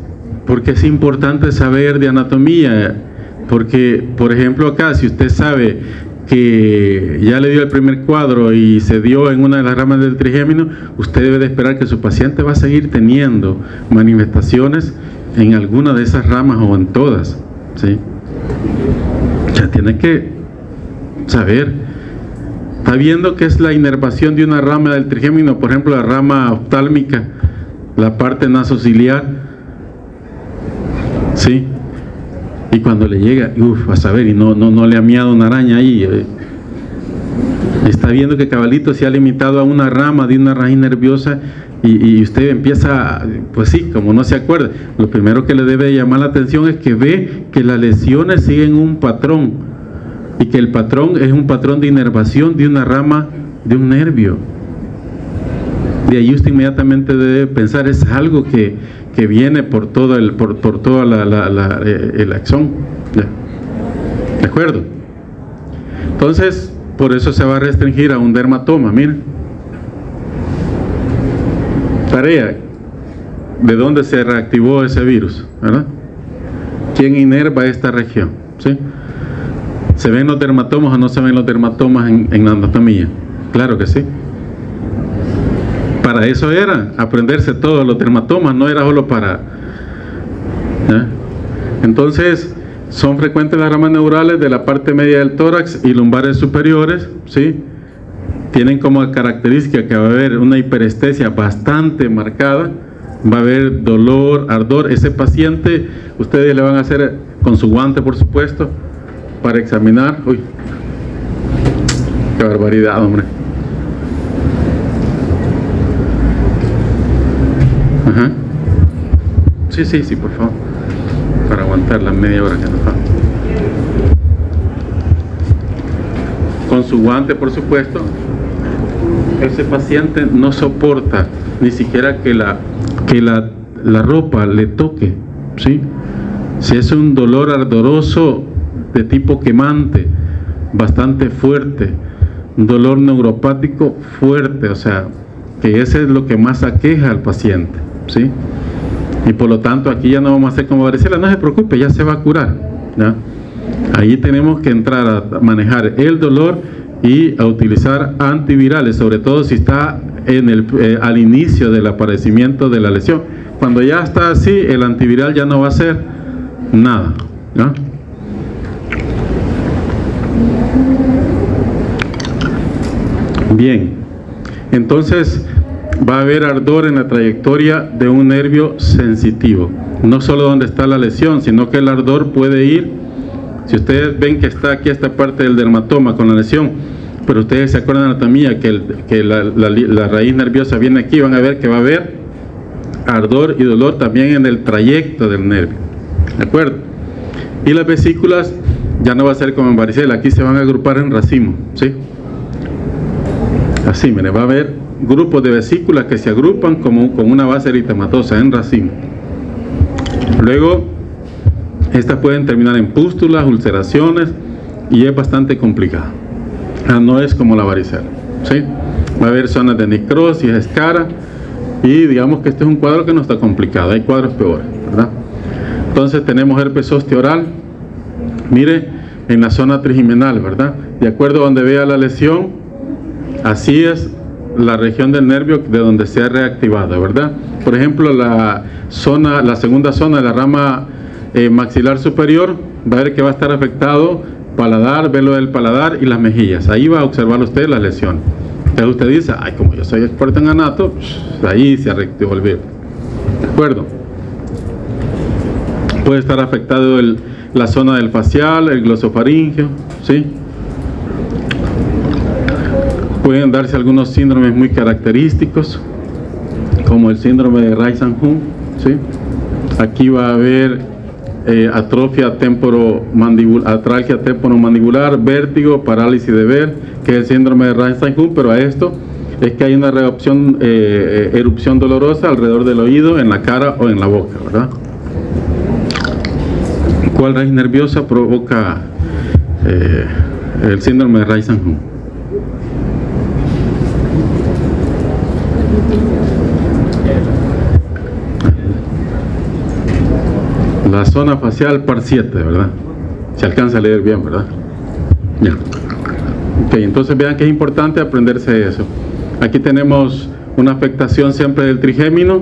¿por qué es importante saber de anatomía? Porque, por ejemplo, acá, si usted sabe que ya le dio el primer cuadro y se dio en una de las ramas del trigémino, usted debe de esperar que su paciente va a seguir teniendo manifestaciones en alguna de esas ramas o en todas, ¿sí? Ya tiene que saber. Está viendo que es la inervación de una rama del trigémino, por ejemplo, la rama oftálmica, la parte nasociliar, ¿sí? Y cuando le llega, a saber, y no le ha miado una araña ahí, está viendo que cabalito se ha limitado a una rama de una raíz nerviosa, y usted empieza, pues sí, como no se acuerda, lo primero que le debe llamar la atención es que ve que las lesiones siguen un patrón, y que el patrón es un patrón de inervación de una rama de un nervio. De ahí usted inmediatamente debe pensar, es algo que viene por toda el axón. ¿De acuerdo? Entonces, por eso se va a restringir a un dermatoma. Miren. Tarea. ¿De dónde se reactivó ese virus? ¿Verdad? ¿Quién inerva esta región? ¿Sí? ¿Se ven los dermatomas o no se ven los dermatomas en la anatomía? Claro que sí. Para eso era aprenderse todos los dermatomas, no era solo para... ¿ya? Entonces, son frecuentes las ramas neurales de la parte media del tórax y lumbares superiores, ¿sí? Tienen como característica que va a haber una hiperestesia bastante marcada, va a haber dolor, ardor. Ese paciente, ustedes le van a hacer con su guante, por supuesto, para examinar. Uy, qué barbaridad, hombre. Ajá. Sí, por favor, para aguantar la media hora que nos falta. Con su guante, por supuesto. Ese paciente no soporta ni siquiera que la ropa le toque, ¿sí? Si es un dolor ardoroso de tipo quemante, bastante fuerte, un dolor neuropático fuerte, o sea, que ese es lo que más aqueja al paciente, ¿sí? Y por lo tanto aquí ya no vamos a hacer como varicela, no se preocupe, ya se va a curar, ¿ya? Ahí tenemos que entrar a manejar el dolor y a utilizar antivirales, sobre todo si está al inicio del aparecimiento de la lesión. Cuando ya está así, el antiviral ya no va a hacer nada, ¿no? Bien, entonces va a haber ardor en la trayectoria de un nervio sensitivo, no solo donde está la lesión, sino que el ardor puede ir. Si ustedes ven que está aquí esta parte del dermatoma con la lesión, pero ustedes se acuerdan de anatomía que la raíz nerviosa viene aquí, van a ver que va a haber ardor y dolor también en el trayecto del nervio, ¿de acuerdo? Y las vesículas ya no va a ser como en varicela, aquí se van a agrupar en racimo, ¿sí? Así, mire, va a haber grupos de vesículas que se agrupan como con una base eritematosa en racimo. Luego, estas pueden terminar en pústulas, ulceraciones, y es bastante complicado. No es como la varicela, ¿sí? Va a haber zonas de necrosis, escara, y digamos que este es un cuadro que no está complicado, hay cuadros peores, ¿verdad? Entonces tenemos herpes zóster oral, mire, en la zona trigeminal, ¿verdad? De acuerdo a donde vea la lesión, así es la región del nervio de donde se ha reactivado, ¿verdad? Por ejemplo, la segunda zona de la rama maxilar superior, va a ver que va a estar afectado paladar, velo del paladar y las mejillas. Ahí va a observar usted la lesión. Entonces usted dice, ay, como yo soy experto en anato, pues ahí se reactivó el virus. ¿De acuerdo? Puede estar afectado la zona del facial, el glosofaringeo, ¿sí? Pueden darse algunos síndromes muy característicos, como el síndrome de Reissenhund, ¿sí? Aquí va a haber atrofia atralgia temporomandibular, vértigo, parálisis de ver, que es el síndrome de Reissenhund, pero a esto es que hay una erupción dolorosa alrededor del oído, en la cara o en la boca, ¿verdad? ¿Cuál raíz nerviosa provoca el síndrome de Reissenhund? La zona facial par 7, ¿verdad? Se alcanza a leer bien, ¿verdad? Ya. Ok, entonces vean que es importante aprenderse eso. Aquí tenemos una afectación siempre del trigémino.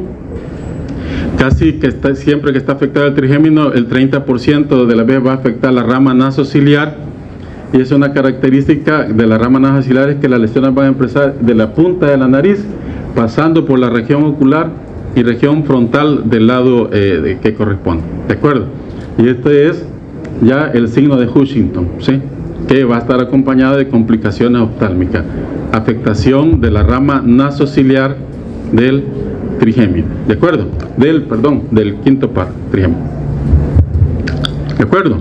Casi que siempre que está afectado el trigémino, el 30% de la vez va a afectar la rama nasociliar. Y es una característica de la rama nasociliar, es que las lesiones van a empezar de la punta de la nariz, pasando por la región ocular y región frontal del lado que corresponde, ¿de acuerdo? Y este es ya el signo de Huntington, ¿sí? Que va a estar acompañado de complicaciones oftálmicas, afectación de la rama nasociliar del trigémino, ¿de acuerdo? Del quinto par trigémino, ¿de acuerdo?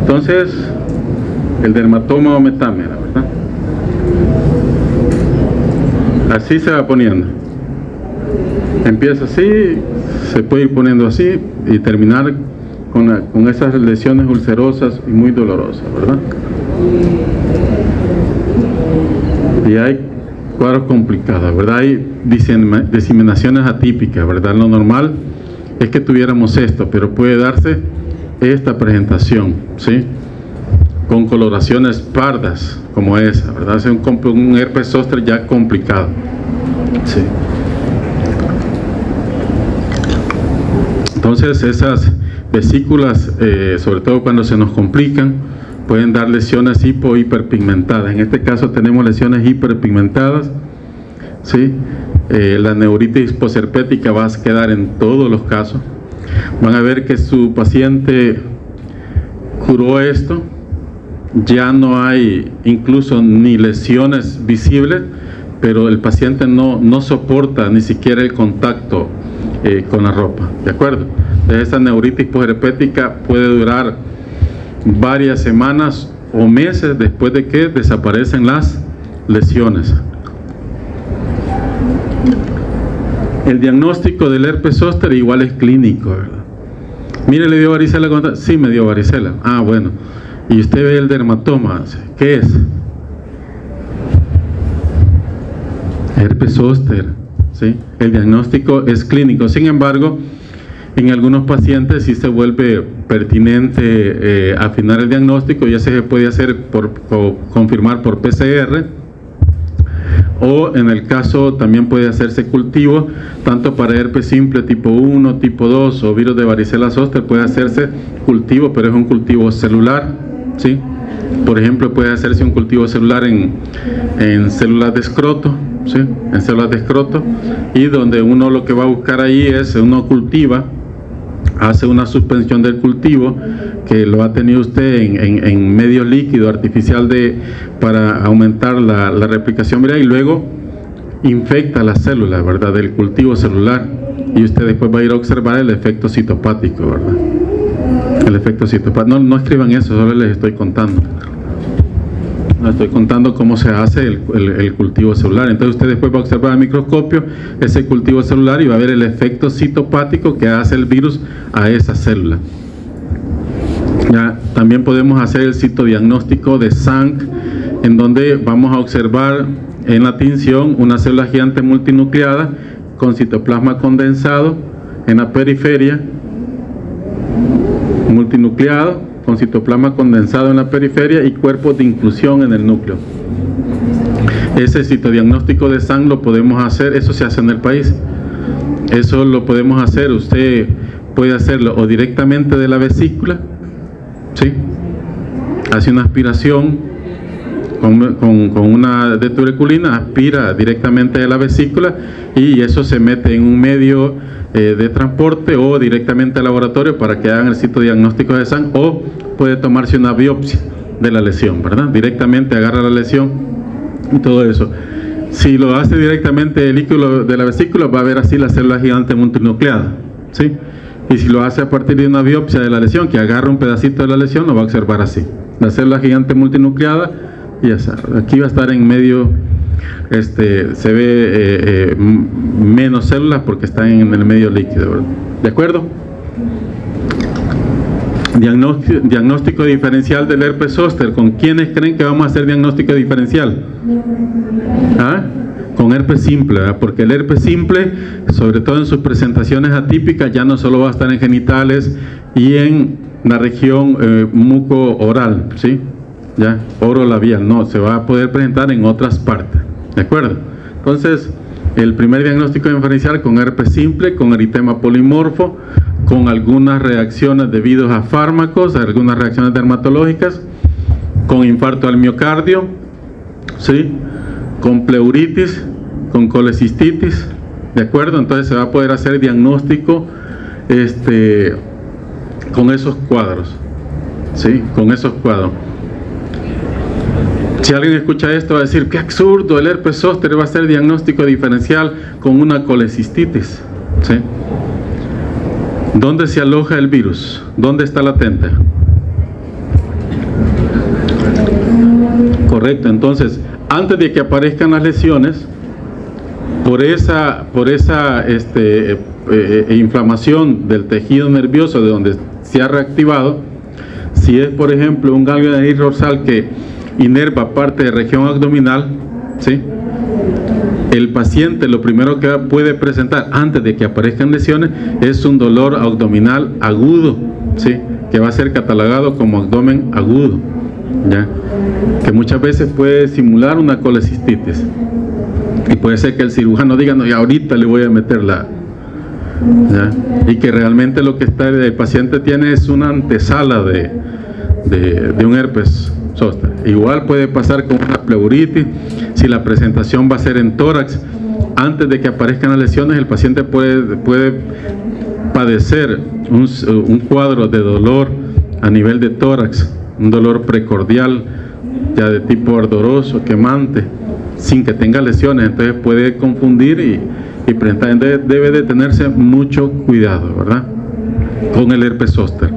Entonces, el dermatoma o metámera, ¿verdad? Así se va poniendo. Empieza así, se puede ir poniendo así y terminar con esas lesiones ulcerosas y muy dolorosas, ¿verdad? Y hay cuadros complicados, ¿verdad? Hay diseminaciones atípicas, ¿verdad? Lo normal es que tuviéramos esto, pero puede darse esta presentación, ¿sí? Con coloraciones pardas como esa, ¿verdad? Es un herpes zóster ya complicado, ¿sí? Entonces esas vesículas, sobre todo cuando se nos complican, pueden dar lesiones hiperpigmentadas. En este caso tenemos lesiones hiperpigmentadas, ¿sí? La neuritis posherpética va a quedar en todos los casos. Van a ver que su paciente curó esto, ya no hay incluso ni lesiones visibles, pero el paciente no soporta ni siquiera el contacto con la ropa, ¿de acuerdo? Esta neuritis posherpética puede durar varias semanas o meses después de que desaparecen las lesiones. El diagnóstico del herpes zóster igual es clínico, ¿verdad? Mire, ¿le dio varicela? Sí, me dio varicela. Ah, bueno. Y usted ve el dermatoma. ¿Qué es? Herpes zóster, ¿sí? El diagnóstico es clínico. Sin embargo, en algunos pacientes sí se vuelve pertinente afinar el diagnóstico. Ya se puede hacer confirmar por PCR, o en el caso también puede hacerse cultivo, tanto para herpes simple tipo 1, tipo 2 o virus de varicela zóster puede hacerse cultivo, pero es un cultivo celular, ¿sí? Por ejemplo, puede hacerse un cultivo celular en células de escroto, ¿sí? En células de escroto, y donde uno lo que va a buscar ahí es, uno cultiva, hace una suspensión del cultivo que lo ha tenido usted en medio líquido artificial para aumentar la replicación viral, y luego infecta las células, ¿verdad?, del cultivo celular, y usted después va a ir a observar el efecto citopático, ¿verdad? El efecto citopático. No escriban eso, solo les estoy contando. Estoy contando cómo se hace el cultivo celular. Entonces usted después va a observar al microscopio ese cultivo celular y va a ver el efecto citopático que hace el virus a esa célula. Ya, también podemos hacer el citodiagnóstico de Zank, en donde vamos a observar en la tinción una célula gigante multinucleada con citoplasma condensado en la periferia, multinucleado con citoplasma condensado en la periferia y cuerpos de inclusión en el núcleo. Ese citodiagnóstico de Zank lo podemos hacer, eso se hace en el país, eso lo podemos hacer, usted puede hacerlo o directamente de la vesícula, ¿sí? Hace una aspiración con una de tuberculina, aspira directamente de la vesícula y eso se mete en un medio de transporte o directamente al laboratorio para que hagan el citodiagnóstico de Zank, o puede tomarse una biopsia de la lesión, ¿verdad? Directamente agarra la lesión y todo eso. Si lo hace directamente del líquido de la vesícula, va a ver así la célula gigante multinucleada, ¿sí? Y si lo hace a partir de una biopsia de la lesión, que agarra un pedacito de la lesión, lo va a observar así. La célula gigante multinucleada, y ya está. Aquí va a estar en medio, se ve menos células porque están en el medio líquido, ¿verdad? ¿De acuerdo? Diagnóstico diferencial del herpes zóster. ¿Con quiénes creen que vamos a hacer diagnóstico diferencial? ¿Ah? Con herpes simple, ¿verdad? Porque el herpes simple, sobre todo en sus presentaciones atípicas, ya no solo va a estar en genitales y en la región muco-oral, ¿sí? Ya, orolabial, no, se va a poder presentar en otras partes, ¿de acuerdo? Entonces, el primer diagnóstico diferencial con herpes simple, con eritema polimorfo, con algunas reacciones debidas a fármacos, algunas reacciones dermatológicas, con infarto al miocardio, ¿sí? Con pleuritis, con colecistitis, ¿de acuerdo? Entonces se va a poder hacer diagnóstico con esos cuadros, ¿sí? Con esos cuadros. Si alguien escucha esto va a decir, qué absurdo, el herpes zóster va a ser diagnóstico diferencial con una colecistitis, ¿sí? ¿Dónde se aloja el virus? ¿Dónde está latente? Correcto, entonces, antes de que aparezcan las lesiones, por esa inflamación del tejido nervioso de donde se ha reactivado, si es por ejemplo un ganglio de nariz dorsal que inerva parte de región abdominal, ¿sí?, el paciente lo primero que puede presentar antes de que aparezcan lesiones es un dolor abdominal agudo, ¿sí?, que va a ser catalogado como abdomen agudo, ¿ya?, que muchas veces puede simular una colecistitis, y puede ser que el cirujano diga, no, y ahorita le voy a meter ¿ya?, y que realmente lo que el paciente tiene es una antesala de un herpes zóster. Igual puede pasar con una pleuritis. Si la presentación va a ser en tórax, antes de que aparezcan las lesiones, el paciente puede padecer un cuadro de dolor a nivel de tórax, un dolor precordial, ya de tipo ardoroso, quemante, sin que tenga lesiones. Entonces puede confundir y presentar. Entonces debe de tenerse mucho cuidado, ¿verdad?, con el herpes zóster.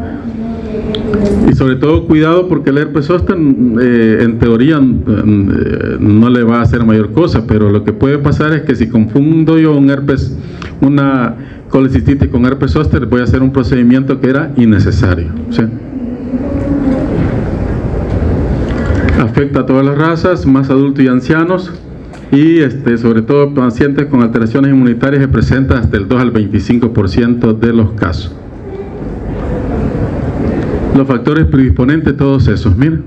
Y sobre todo cuidado porque el herpes zóster en teoría no le va a hacer mayor cosa, pero lo que puede pasar es que si confundo yo una colecistitis con herpes zóster, voy a hacer un procedimiento que era innecesario, ¿sí? Afecta a todas las razas, más adultos y ancianos, y sobre todo pacientes con alteraciones inmunitarias, se presenta hasta el 2 al 25% de los casos. Los factores predisponentes, todos esos, miren: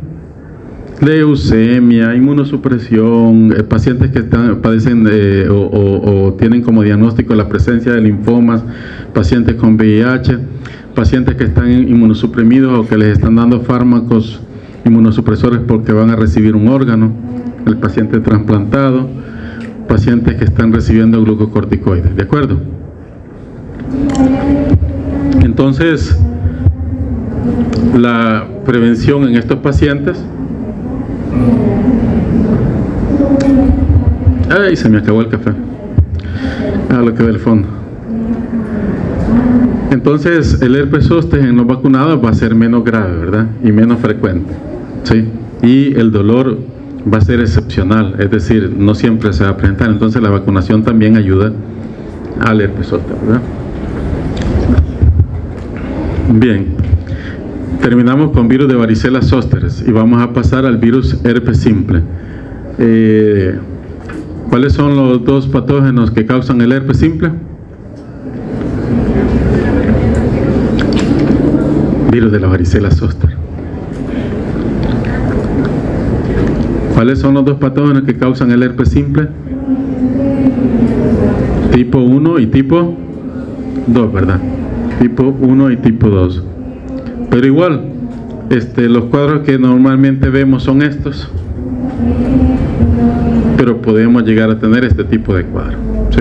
leucemia, inmunosupresión, pacientes que padecen o tienen como diagnóstico la presencia de linfomas, pacientes con VIH, pacientes que están inmunosuprimidos o que les están dando fármacos inmunosupresores porque van a recibir un órgano, el paciente trasplantado, pacientes que están recibiendo glucocorticoides, ¿de acuerdo? Entonces, la prevención en estos pacientes. ¡Ay! Se me acabó el café. Lo que ve el fondo. Entonces, el herpes zóster en los vacunados va a ser menos grave, ¿verdad?, y menos frecuente, ¿sí? Y el dolor va a ser excepcional, es decir, no siempre se va a presentar. Entonces, la vacunación también ayuda al herpes zóster, ¿verdad? Bien. Terminamos con virus de varicela zóster y vamos a pasar al virus herpes simple. ¿Cuáles son los dos patógenos que causan el herpes simple? Virus de la varicela zóster. ¿Cuáles son los dos patógenos que causan el herpes simple? Tipo 1 y tipo 2, ¿verdad? Tipo 1 y tipo 2. Pero igual, los cuadros que normalmente vemos son estos, pero podemos llegar a tener este tipo de cuadro, ¿sí?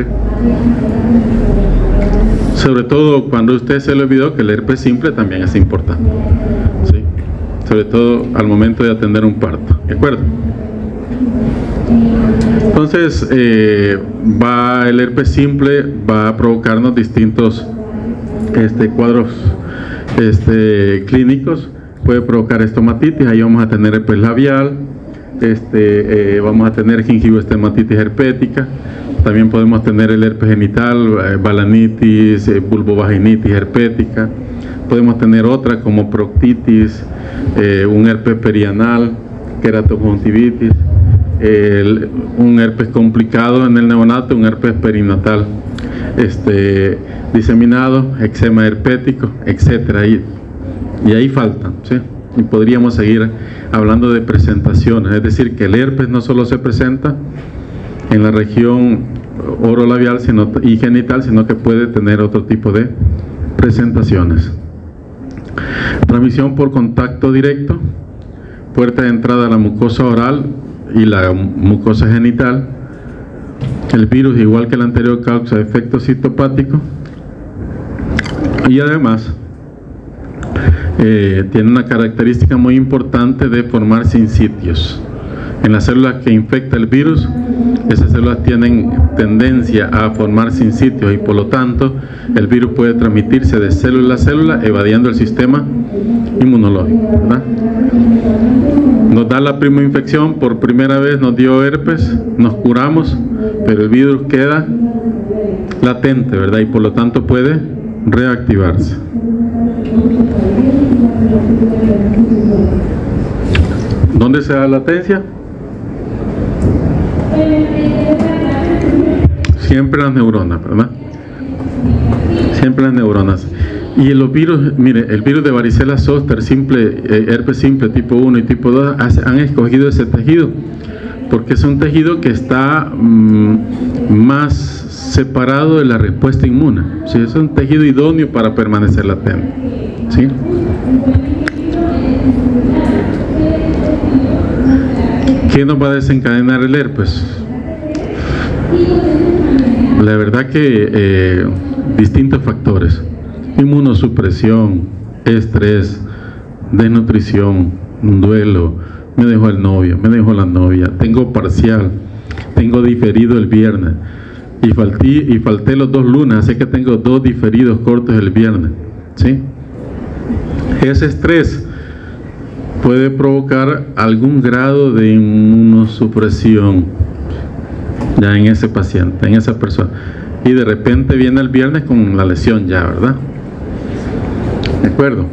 Sobre todo cuando usted se le olvidó que el herpes simple también es importante, ¿sí? Sobre todo al momento de atender un parto, ¿de acuerdo? Entonces, el herpes simple va a provocarnos distintos cuadros clínicos. Puede provocar estomatitis, ahí vamos a tener herpes labial, vamos a tener gingivoestomatitis herpética, también podemos tener el herpes genital, balanitis, vulvovaginitis herpética, podemos tener otra como proctitis, un herpes perianal, queratoconjuntivitis, un herpes complicado en el neonato, un herpes perinatal diseminado, eczema herpético, etcétera, y ahí faltan, ¿sí? Y podríamos seguir hablando de presentaciones, es decir, que el herpes no solo se presenta en la región orolabial y genital, sino que puede tener otro tipo de presentaciones. Transmisión por contacto directo, puerta de entrada a la mucosa oral y la mucosa genital. El virus, igual que el anterior, causa efecto citopático y además tiene una característica muy importante de formar sincitios. En las células que infecta el virus, esas células tienen tendencia a formar sincitios y por lo tanto el virus puede transmitirse de célula a célula evadiendo el sistema inmunológico, ¿verdad? Nos da la primera infección, por primera vez nos dio herpes, nos curamos, pero el virus queda latente, ¿verdad? Y por lo tanto puede reactivarse. ¿Dónde se da latencia? Siempre las neuronas, ¿verdad? Siempre las neuronas. Y los virus, mire, el virus de varicela zoster simple, herpes simple tipo 1 y tipo 2 han escogido ese tejido porque es un tejido que está más separado de la respuesta inmune. ¿Sí? Es un tejido idóneo para permanecer latente. ¿Sí? ¿Qué nos va a desencadenar el herpes? La verdad que distintos factores: inmunosupresión, estrés, desnutrición, un duelo, me dejó el novio, me dejó la novia, tengo parcial, tengo diferido el viernes y falté los 2 lunes, así que tengo 2 diferidos cortos el viernes. ¿Sí? Ese estrés puede provocar algún grado de inmunosupresión ya en ese paciente, en esa persona, y de repente viene el viernes con la lesión ya, ¿verdad? ¿De acuerdo?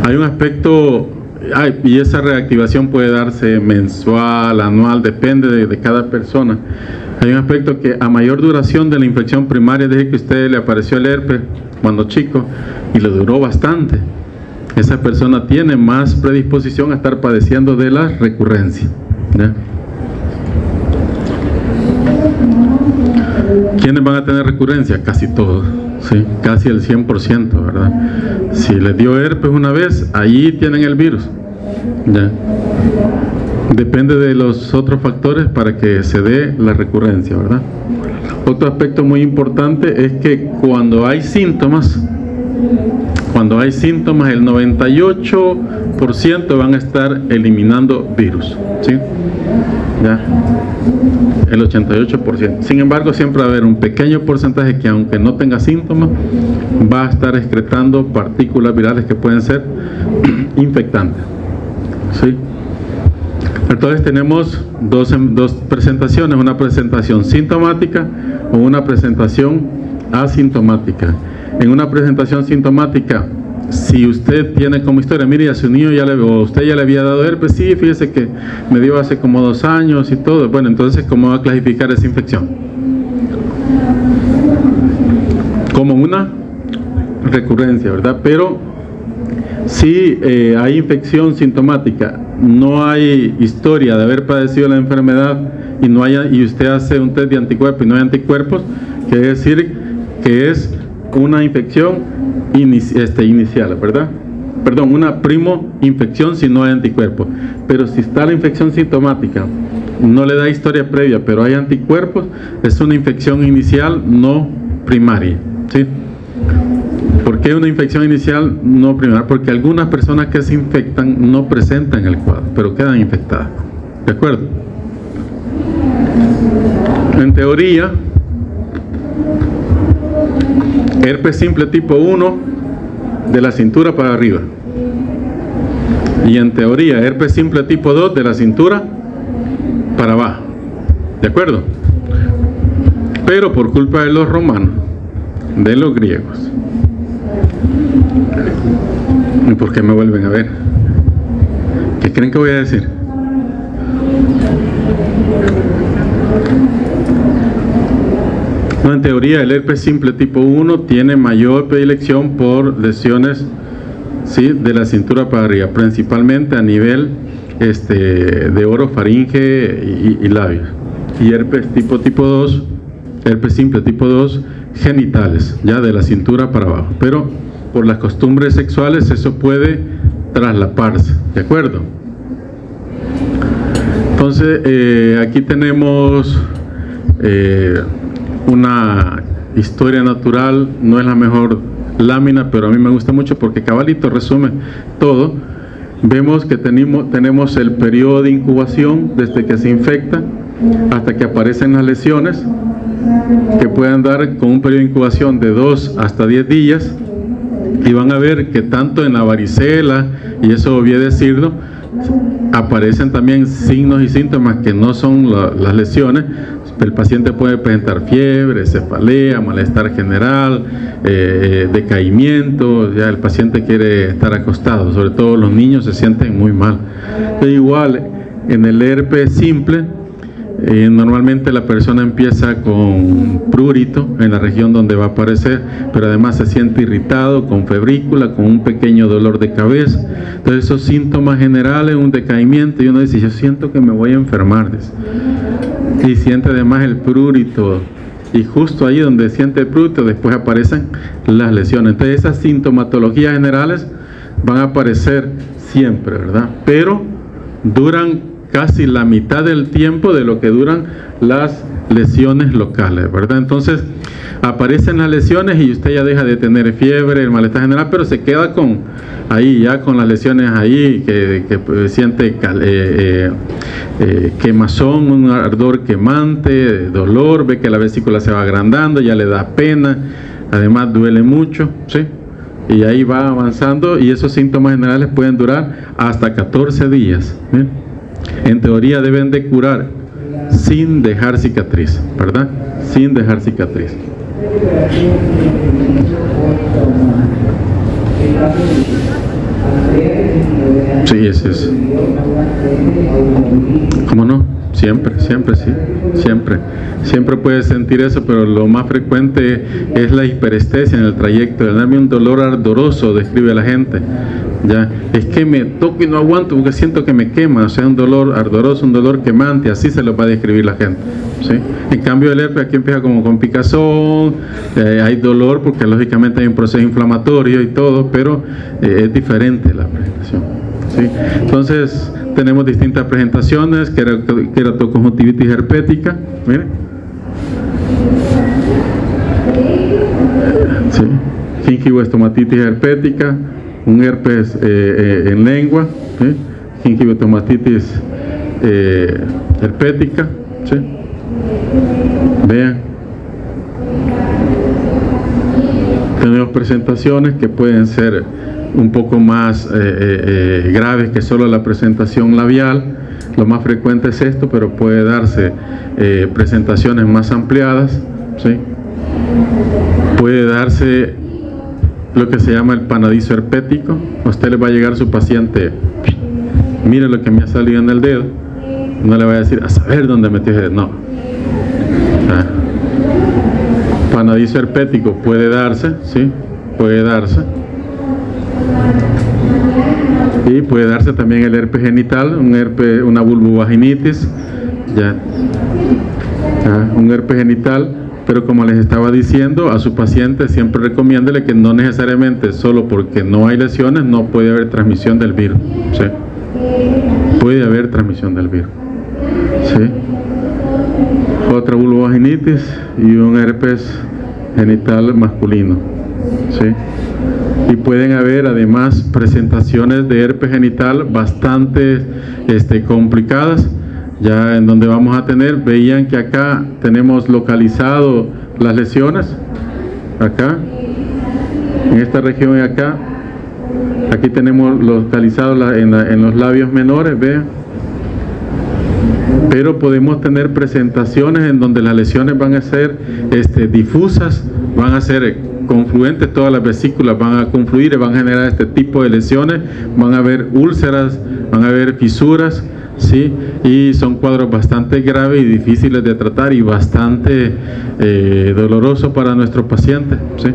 Hay un aspecto, y esa reactivación puede darse mensual, anual, depende de cada persona. Hay un aspecto que a mayor duración de la infección primaria, desde que a usted le apareció el herpes cuando chico y le duró bastante, esa persona tiene más predisposición a estar padeciendo de la recurrencia, ¿ya? ¿Quiénes van a tener recurrencia? Casi todos, ¿sí? Casi el 100%, ¿verdad? Si les dio herpes una vez, allí tienen el virus, ¿ya? Depende de los otros factores para que se dé la recurrencia, ¿verdad? Otro aspecto muy importante es que cuando hay síntomas, el 98% van a estar eliminando virus, ¿sí? ¿Ya? El 88%. Sin embargo, siempre va a haber un pequeño porcentaje que, aunque no tenga síntomas, va a estar excretando partículas virales que pueden ser infectantes, ¿sí? Entonces tenemos dos presentaciones: una presentación sintomática o una presentación asintomática. En una presentación sintomática, si usted tiene como historia, mire, a su niño o usted ya le había dado herpes, sí, fíjese que me dio hace como 2 años y todo, bueno, entonces ¿cómo va a clasificar esa infección? Como una recurrencia, ¿verdad? Pero si hay infección sintomática, no hay historia de haber padecido la enfermedad y usted hace un test de anticuerpos y no hay anticuerpos, quiere decir que es una infección inicial, ¿verdad? Perdón, una primo-infección si no hay anticuerpos. Pero si está la infección sintomática, no le da historia previa, pero hay anticuerpos, es una infección inicial no primaria, ¿sí? ¿Por qué una infección inicial no primaria? Porque algunas personas que se infectan no presentan el cuadro, pero quedan infectadas, ¿de acuerdo? En teoría, herpes simple tipo 1 de la cintura para arriba, y en teoría herpes simple tipo 2 de la cintura para abajo, ¿de acuerdo? Pero por culpa de los romanos, de los griegos, ¿y por qué me vuelven a ver? ¿Qué creen que voy a decir? No, en teoría el herpes simple tipo 1 tiene mayor predilección por lesiones, ¿sí?, de la cintura para arriba, principalmente a nivel de orofaringe y labios. Y herpes tipo 2, herpes simple tipo 2, genitales, ya de la cintura para abajo. Pero por las costumbres sexuales eso puede traslaparse, ¿de acuerdo? Entonces aquí tenemos una historia natural, no es la mejor lámina, pero a mí me gusta mucho porque cabalito resume todo. Vemos que tenemos el periodo de incubación desde que se infecta hasta que aparecen las lesiones, que pueden dar con un periodo de incubación de 2 hasta 10 días, y van a ver que tanto en la varicela, y eso obvié decirlo, aparecen también signos y síntomas que no son las lesiones, El paciente puede presentar fiebre, cefalea, malestar general, decaimiento, ya el paciente quiere estar acostado, sobre todo los niños se sienten muy mal. Pero igual, en el herpes simple, normalmente la persona empieza con prurito en la región donde va a aparecer, pero además se siente irritado, con febrícula, con un pequeño dolor de cabeza. Entonces esos síntomas generales, un decaimiento, y uno dice, yo siento que me voy a enfermar, dice. Y siente además el prurito, y justo ahí donde siente el prurito después aparecen las lesiones. Entonces esas sintomatologías generales van a aparecer siempre, ¿verdad? Pero duran casi la mitad del tiempo de lo que duran las lesiones locales, ¿verdad? Entonces aparecen las lesiones y usted ya deja de tener fiebre, el malestar general, pero se queda con ahí, ya con las lesiones ahí, que siente quemazón, un ardor quemante, dolor, ve que la vesícula se va agrandando, ya le da pena, además duele mucho, ¿sí? Y ahí va avanzando, y esos síntomas generales pueden durar hasta 14 días, ¿sí? En teoría deben de curar sin dejar cicatriz, ¿verdad? Sin dejar cicatriz. Sí, ese es. ¿Cómo no? Siempre, siempre, sí, siempre. Siempre puedes sentir eso, pero lo más frecuente es la hiperestesia en el trayecto. Dame un dolor ardoroso, describe la gente. Ya, es que me toco y no aguanto porque siento que me quema, o sea, un dolor ardoroso, un dolor quemante, así se lo va a describir la gente, ¿sí? En cambio el herpes aquí empieza como con picazón, hay dolor porque lógicamente hay un proceso inflamatorio y todo, pero es diferente la presentación, ¿sí? Entonces tenemos distintas presentaciones, queratoconjuntivitis herpética, miren, ¿sí? Gingivoestomatitis herpética, un herpes en lengua, ¿sí? Gingivoestomatitis herpética, ¿sí? Vean, tenemos presentaciones que pueden ser un poco más graves que solo la presentación labial. Lo más frecuente es esto, pero puede darse presentaciones más ampliadas, ¿sí? Puede darse lo que se llama el panadizo herpético. A usted le va a llegar su paciente, mire lo que me ha salido en el dedo, no le va a decir a saber dónde metió el dedo, no. Panadizo herpético puede darse, ¿sí? Puede darse. Y puede darse también el herpes genital, una vulvovaginitis, ya. Un herpes genital. Pero como les estaba diciendo, a su paciente siempre recomiéndele que no necesariamente solo porque no hay lesiones no puede haber transmisión del virus, ¿sí? Puede haber transmisión del virus, ¿sí? Otra vulvovaginitis y un herpes genital masculino, ¿sí? Y pueden haber además presentaciones de herpes genital bastante complicadas, ya en donde vamos a tener, veían que acá tenemos localizado las lesiones, acá, en esta región y acá, aquí tenemos localizado en los labios menores, vean, pero podemos tener presentaciones en donde las lesiones van a ser difusas, van a ser confluentes, todas las vesículas van a confluir y van a generar este tipo de lesiones, van a haber úlceras, van a haber fisuras, ¿sí? Y son cuadros bastante graves y difíciles de tratar y bastante dolorosos para nuestros pacientes, ¿sí?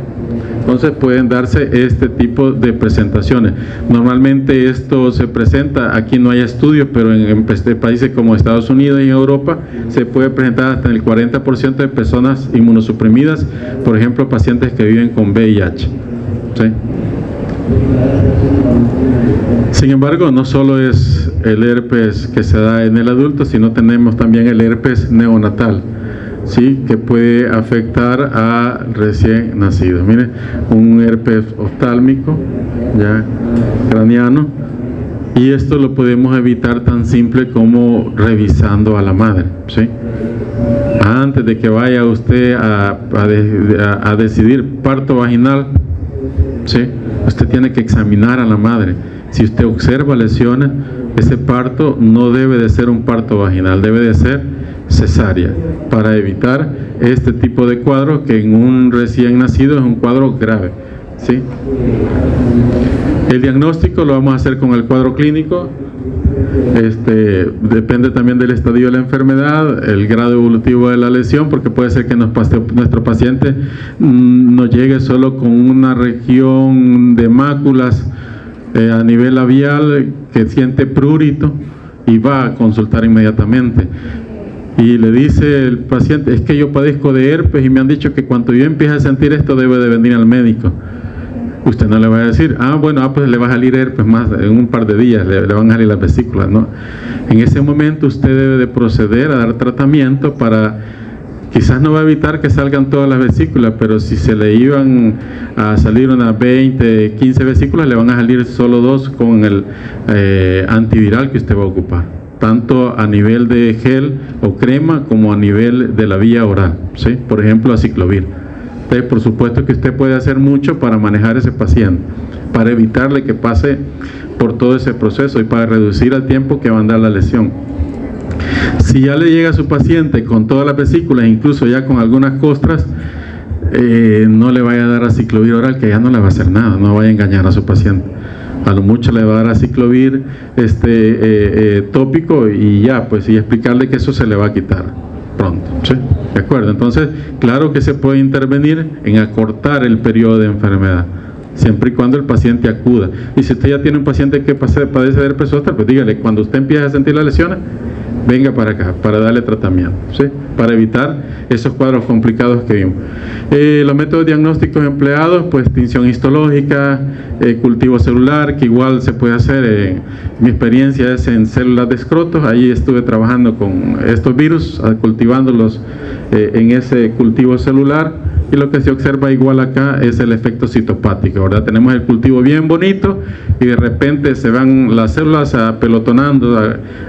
Entonces pueden darse este tipo de presentaciones. Normalmente esto se presenta, aquí no hay estudios, pero en países como Estados Unidos y Europa se puede presentar hasta el 40% de personas inmunosuprimidas, por ejemplo pacientes que viven con VIH, ¿sí? Sin embargo, no solo es el herpes que se da en el adulto, sino tenemos también el herpes neonatal, ¿sí? Que puede afectar a recién nacidos. Miren, un herpes oftálmico, ya craneano, y esto lo podemos evitar tan simple como revisando a la madre, ¿sí? Antes de que vaya usted a decidir parto vaginal, ¿sí? Usted tiene que examinar a la madre. Si usted observa lesiones, ese parto no debe de ser un parto vaginal, debe de ser cesárea para evitar este tipo de cuadro que en un recién nacido es un cuadro grave, ¿sí? El diagnóstico lo vamos a hacer con el cuadro clínico. Depende también del estadio de la enfermedad, el grado evolutivo de la lesión, porque puede ser que nuestro paciente nos llegue solo con una región de máculas a nivel labial que siente prurito y va a consultar inmediatamente. Y le dice el paciente, es que yo padezco de herpes y me han dicho que cuando yo empiece a sentir esto debe de venir al médico. Usted no le va a decir, pues le va a salir herpes más en un par de días, le van a salir las vesículas, ¿no? En ese momento usted debe de proceder a dar tratamiento para, quizás no va a evitar que salgan todas las vesículas, pero si se le iban a salir unas 20, 15 vesículas, le van a salir solo 2 con el antiviral que usted va a ocupar, tanto a nivel de gel o crema como a nivel de la vía oral, ¿sí? Por ejemplo, aciclovir. Entonces, por supuesto que usted puede hacer mucho para manejar ese paciente, para evitarle que pase por todo ese proceso y para reducir el tiempo que va a andar la lesión. Si ya le llega a su paciente con todas las vesículas, incluso ya con algunas costras, no le vaya a dar aciclovir oral, que ya no le va a hacer nada, no vaya a engañar a su paciente. A lo mucho le va a dar aciclovir tópico y ya, pues, y explicarle que eso se le va a quitar pronto, ¿sí? ¿De acuerdo? Entonces, claro que se puede intervenir en acortar el periodo de enfermedad, siempre y cuando el paciente acuda. Y si usted ya tiene un paciente que padece de herpes zóster, pues dígale, cuando usted empiece a sentir las lesiones, venga para acá, para darle tratamiento, ¿sí? Para evitar esos cuadros complicados que vimos. Los métodos diagnósticos empleados, pues tinción histológica, cultivo celular, que igual se puede hacer, mi experiencia es en células de escrotos, ahí estuve trabajando con estos virus, cultivándolos en ese cultivo celular, y lo que se observa igual acá es el efecto citopático, ¿verdad? Tenemos el cultivo bien bonito y de repente se van las células apelotonando,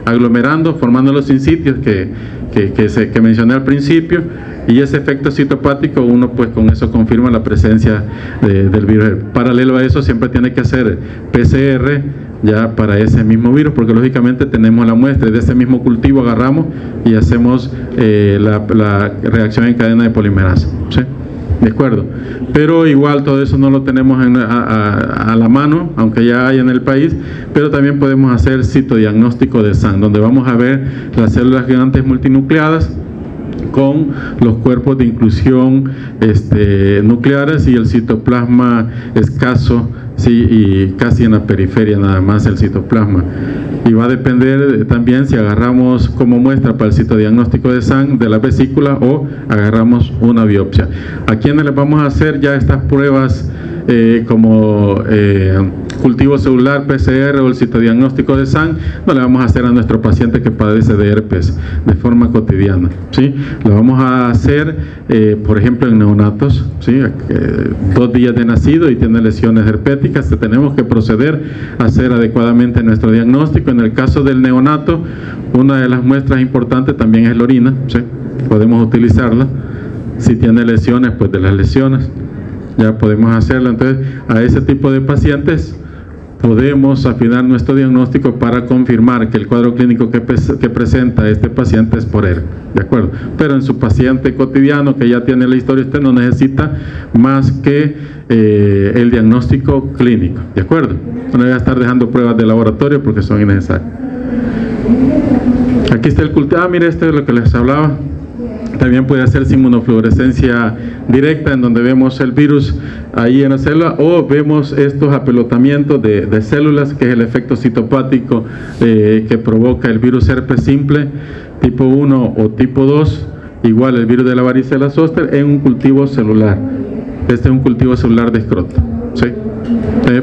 aglomerando, formando los sinsitios que mencioné al principio, y ese efecto citopático uno pues con eso confirma la presencia del virus. Paralelo a eso siempre tiene que hacer PCR ya para ese mismo virus, porque lógicamente tenemos la muestra y de ese mismo cultivo agarramos y hacemos la reacción en cadena de polimerasa, ¿sí? ¿De acuerdo? Pero igual todo eso no lo tenemos a la mano, aunque ya hay en el país, pero también podemos hacer citodiagnóstico de SAN, donde vamos a ver las células gigantes multinucleadas con los cuerpos de inclusión nucleares y el citoplasma escaso, sí, y casi en la periferia nada más el citoplasma. Y va a depender también si agarramos como muestra para el citodiagnóstico de SAN de la vesícula o agarramos una biopsia. ¿A quiénes les vamos a hacer ya estas pruebas como cultivo celular, PCR o el citodiagnóstico de SAN? No le vamos a hacer a nuestro paciente que padece de herpes de forma cotidiana, ¿sí? Lo vamos a hacer, por ejemplo, en neonatos, ¿sí? 2 días de nacido y tiene lesiones herpéticas, tenemos que proceder a hacer adecuadamente nuestro diagnóstico. En el caso del neonato, una de las muestras importantes también es la orina, ¿sí? Podemos utilizarla. Si tiene lesiones, pues de las lesiones ya podemos hacerlo. Entonces, a ese tipo de pacientes podemos afinar nuestro diagnóstico para confirmar que el cuadro clínico que presenta este paciente es por herpes, ¿de acuerdo? Pero en su paciente cotidiano que ya tiene la historia, usted no necesita más que el diagnóstico clínico, ¿de acuerdo? No le voy a estar dejando pruebas de laboratorio porque son innecesarias. Aquí está el cultivo. Mire, esto es lo que les hablaba. También puede hacerse inmunofluorescencia directa, en donde vemos el virus ahí en la célula, o vemos estos apelotamientos de células, que es el efecto citopático que provoca el virus herpes simple tipo 1 o tipo 2, igual el virus de la varicela zóster, en un cultivo celular. Este es un cultivo celular de escroto, ¿sí?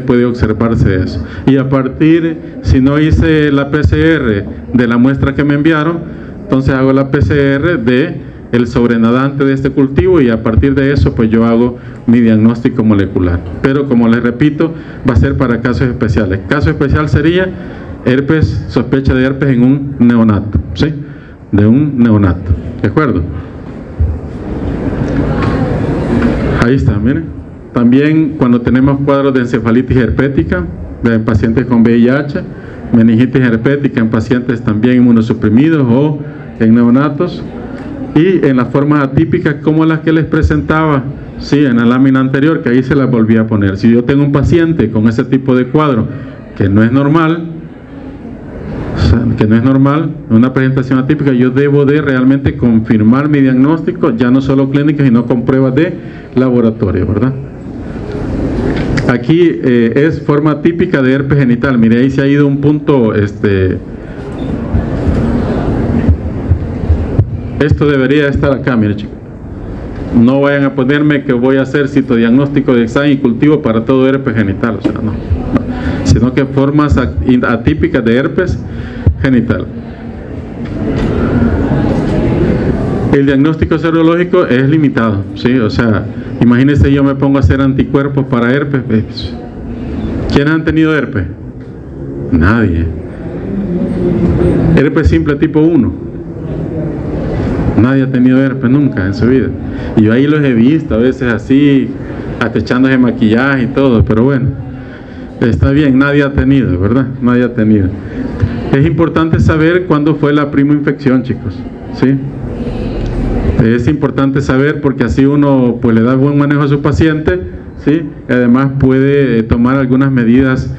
Puede observarse eso. Y a partir, si no hice la PCR de la muestra que me enviaron, entonces hago la PCR de el sobrenadante de este cultivo, y a partir de eso pues yo hago mi diagnóstico molecular. Pero como les repito, va a ser para casos especiales. Caso especial sería herpes, sospecha de herpes en un neonato, ¿sí? De un neonato, ¿de acuerdo? Ahí está, miren. También cuando tenemos cuadros de encefalitis herpética en pacientes con VIH, meningitis herpética en pacientes también inmunosuprimidos o en neonatos, y en las formas atípicas como las que les presentaba, sí, en la lámina anterior, que ahí se las volví a poner. Si yo tengo un paciente con ese tipo de cuadro que no es normal, una presentación atípica, yo debo de realmente confirmar mi diagnóstico, ya no solo clínico, sino con pruebas de laboratorio, ¿verdad? Aquí es forma típica de herpes genital. Mire, ahí se ha ido un punto, esto debería estar acá, mire, chicos. No vayan a ponerme que voy a hacer citodiagnóstico de examen y cultivo para todo herpes genital, o sea, no. Sino que formas atípicas de herpes genital. El diagnóstico serológico es limitado, ¿sí? O sea, imagínense yo me pongo a hacer anticuerpos para herpes. ¿Quiénes han tenido herpes? Nadie. Herpes simple tipo 1. Nadie ha tenido herpes nunca en su vida. Y yo ahí los he visto a veces así, hasta echándose maquillaje y todo, pero bueno, está bien, nadie ha tenido, ¿verdad? Nadie ha tenido. Es importante saber cuándo fue la primoinfección, chicos, ¿sí? Es importante saber porque así uno pues le da buen manejo a su paciente, ¿sí? Y además puede tomar algunas medidas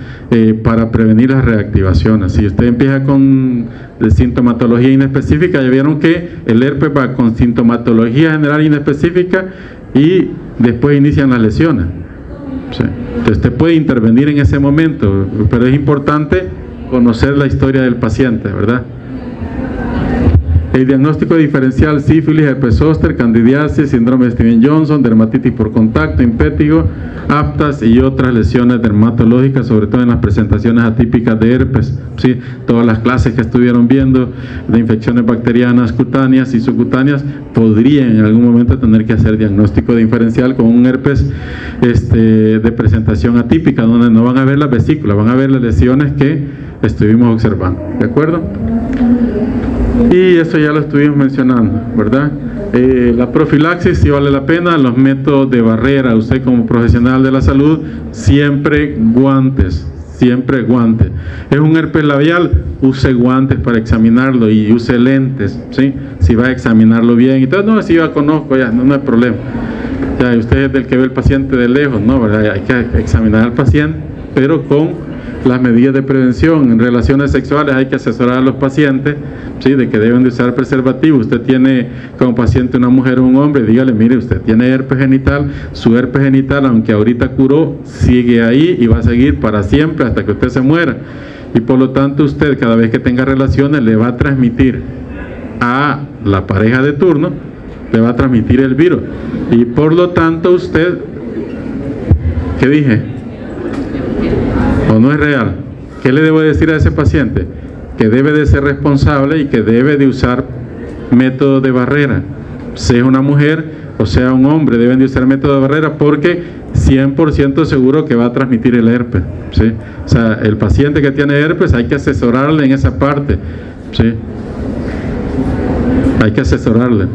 para prevenir las reactivaciones. Si usted empieza con sintomatología inespecífica, ya vieron que el herpes va con sintomatología general inespecífica y después inician las lesiones. Sí. Entonces usted puede intervenir en ese momento, pero es importante conocer la historia del paciente, ¿verdad? El diagnóstico diferencial: sífilis, herpes zóster, candidiasis, síndrome de Stevens-Johnson, dermatitis por contacto, impétigo, aftas y otras lesiones dermatológicas, sobre todo en las presentaciones atípicas de herpes, ¿sí? Todas las clases que estuvieron viendo de infecciones bacterianas cutáneas y subcutáneas podrían en algún momento tener que hacer diagnóstico diferencial con un herpes de presentación atípica, donde no van a ver las vesículas, van a ver las lesiones que estuvimos observando, ¿de acuerdo? Y eso ya lo estuvimos mencionando, ¿verdad? La profilaxis, si vale la pena, los métodos de barrera, usted como profesional de la salud, siempre guantes, siempre guantes. Es un herpes labial, use guantes para examinarlo y use lentes, ¿sí? Si va a examinarlo bien. Entonces, no, si yo conozco, ya no hay problema. Ya, usted es del que ve el paciente de lejos, ¿no? ¿Verdad? Hay que examinar al paciente, pero con las medidas de prevención. En relaciones sexuales hay que asesorar a los pacientes, ¿sí? De que deben de usar preservativo. Usted tiene como paciente una mujer o un hombre, dígale, mire, usted tiene herpes genital, su herpes genital, aunque ahorita curó, sigue ahí y va a seguir para siempre hasta que usted se muera. Y por lo tanto usted, cada vez que tenga relaciones, le va a transmitir a la pareja de turno, le va a transmitir el virus. Y por lo tanto usted, ¿qué dije? ¿O no es real? ¿Qué le debo decir a ese paciente? Que debe de ser responsable y que debe de usar método de barrera. Sea una mujer o sea un hombre, deben de usar método de barrera porque 100% seguro que va a transmitir el herpes, ¿sí? O sea, el paciente que tiene herpes hay que asesorarle en esa parte, ¿sí? Hay que asesorarle.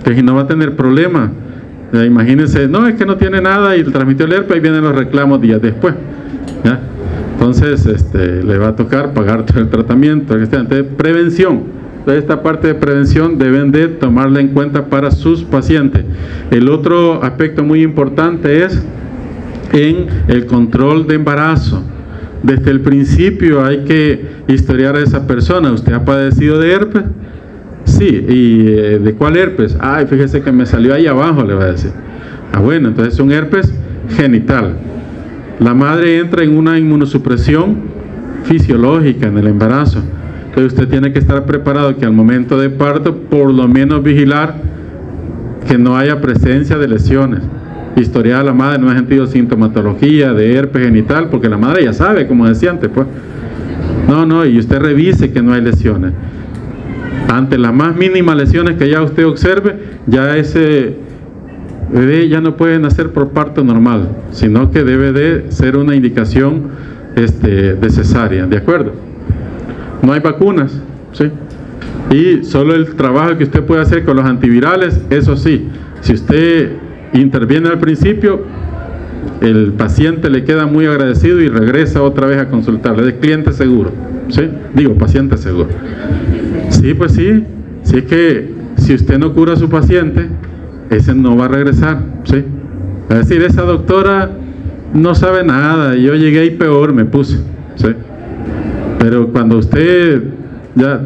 Que si no va a tener problema. Imagínense, no, es que no tiene nada y transmitió el herpes y vienen los reclamos días después, ¿ya? Entonces le va a tocar pagar todo el tratamiento. Entonces, prevención. Entonces, esta parte de prevención deben de tomarla en cuenta para sus pacientes. El otro aspecto muy importante es en el control de embarazo. Desde el principio hay que historiar a esa persona. ¿Usted ha padecido de herpes? Sí. ¿Y de cuál herpes? Ay, fíjese que me salió ahí abajo, le va a decir. Ah, bueno, entonces es un herpes genital. La madre entra en una inmunosupresión fisiológica en el embarazo. Entonces usted tiene que estar preparado que al momento de parto, por lo menos vigilar que no haya presencia de lesiones. Historiar a la madre no ha sentido sintomatología de herpes genital, porque la madre ya sabe, como decía antes, pues. No, y usted revise que no hay lesiones. Ante las más mínimas lesiones que ya usted observe, ya ese bebé ya no puede nacer por parto normal, sino que debe de ser una indicación de cesárea, ¿de acuerdo? No hay vacunas, ¿sí? Y solo el trabajo que usted puede hacer con los antivirales, eso sí, si usted interviene al principio, el paciente le queda muy agradecido y regresa otra vez a consultarle, es cliente seguro, ¿sí? Digo, paciente seguro. Sí, pues sí, Así es que si usted no cura a su paciente, ese no va a regresar, ¿sí? Va a decir, esa doctora no sabe nada, yo llegué y peor me puse, ¿sí? Pero cuando usted ya,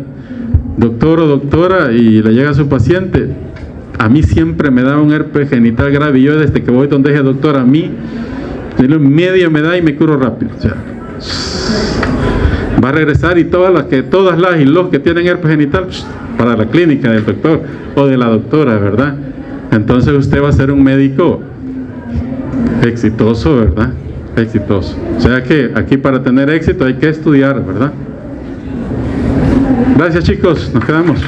doctor o doctora, y le llega a su paciente, a mí siempre me da un herpes genital grave, y yo desde que voy donde ese doctor, a mí medio me da y me curo rápido, o sea, va a regresar, y todas las y los que tienen herpes genital, para la clínica del doctor o de la doctora, ¿verdad? Entonces usted va a ser un médico exitoso, ¿verdad? Exitoso. O sea que aquí para tener éxito hay que estudiar, ¿verdad? Gracias, chicos, nos quedamos.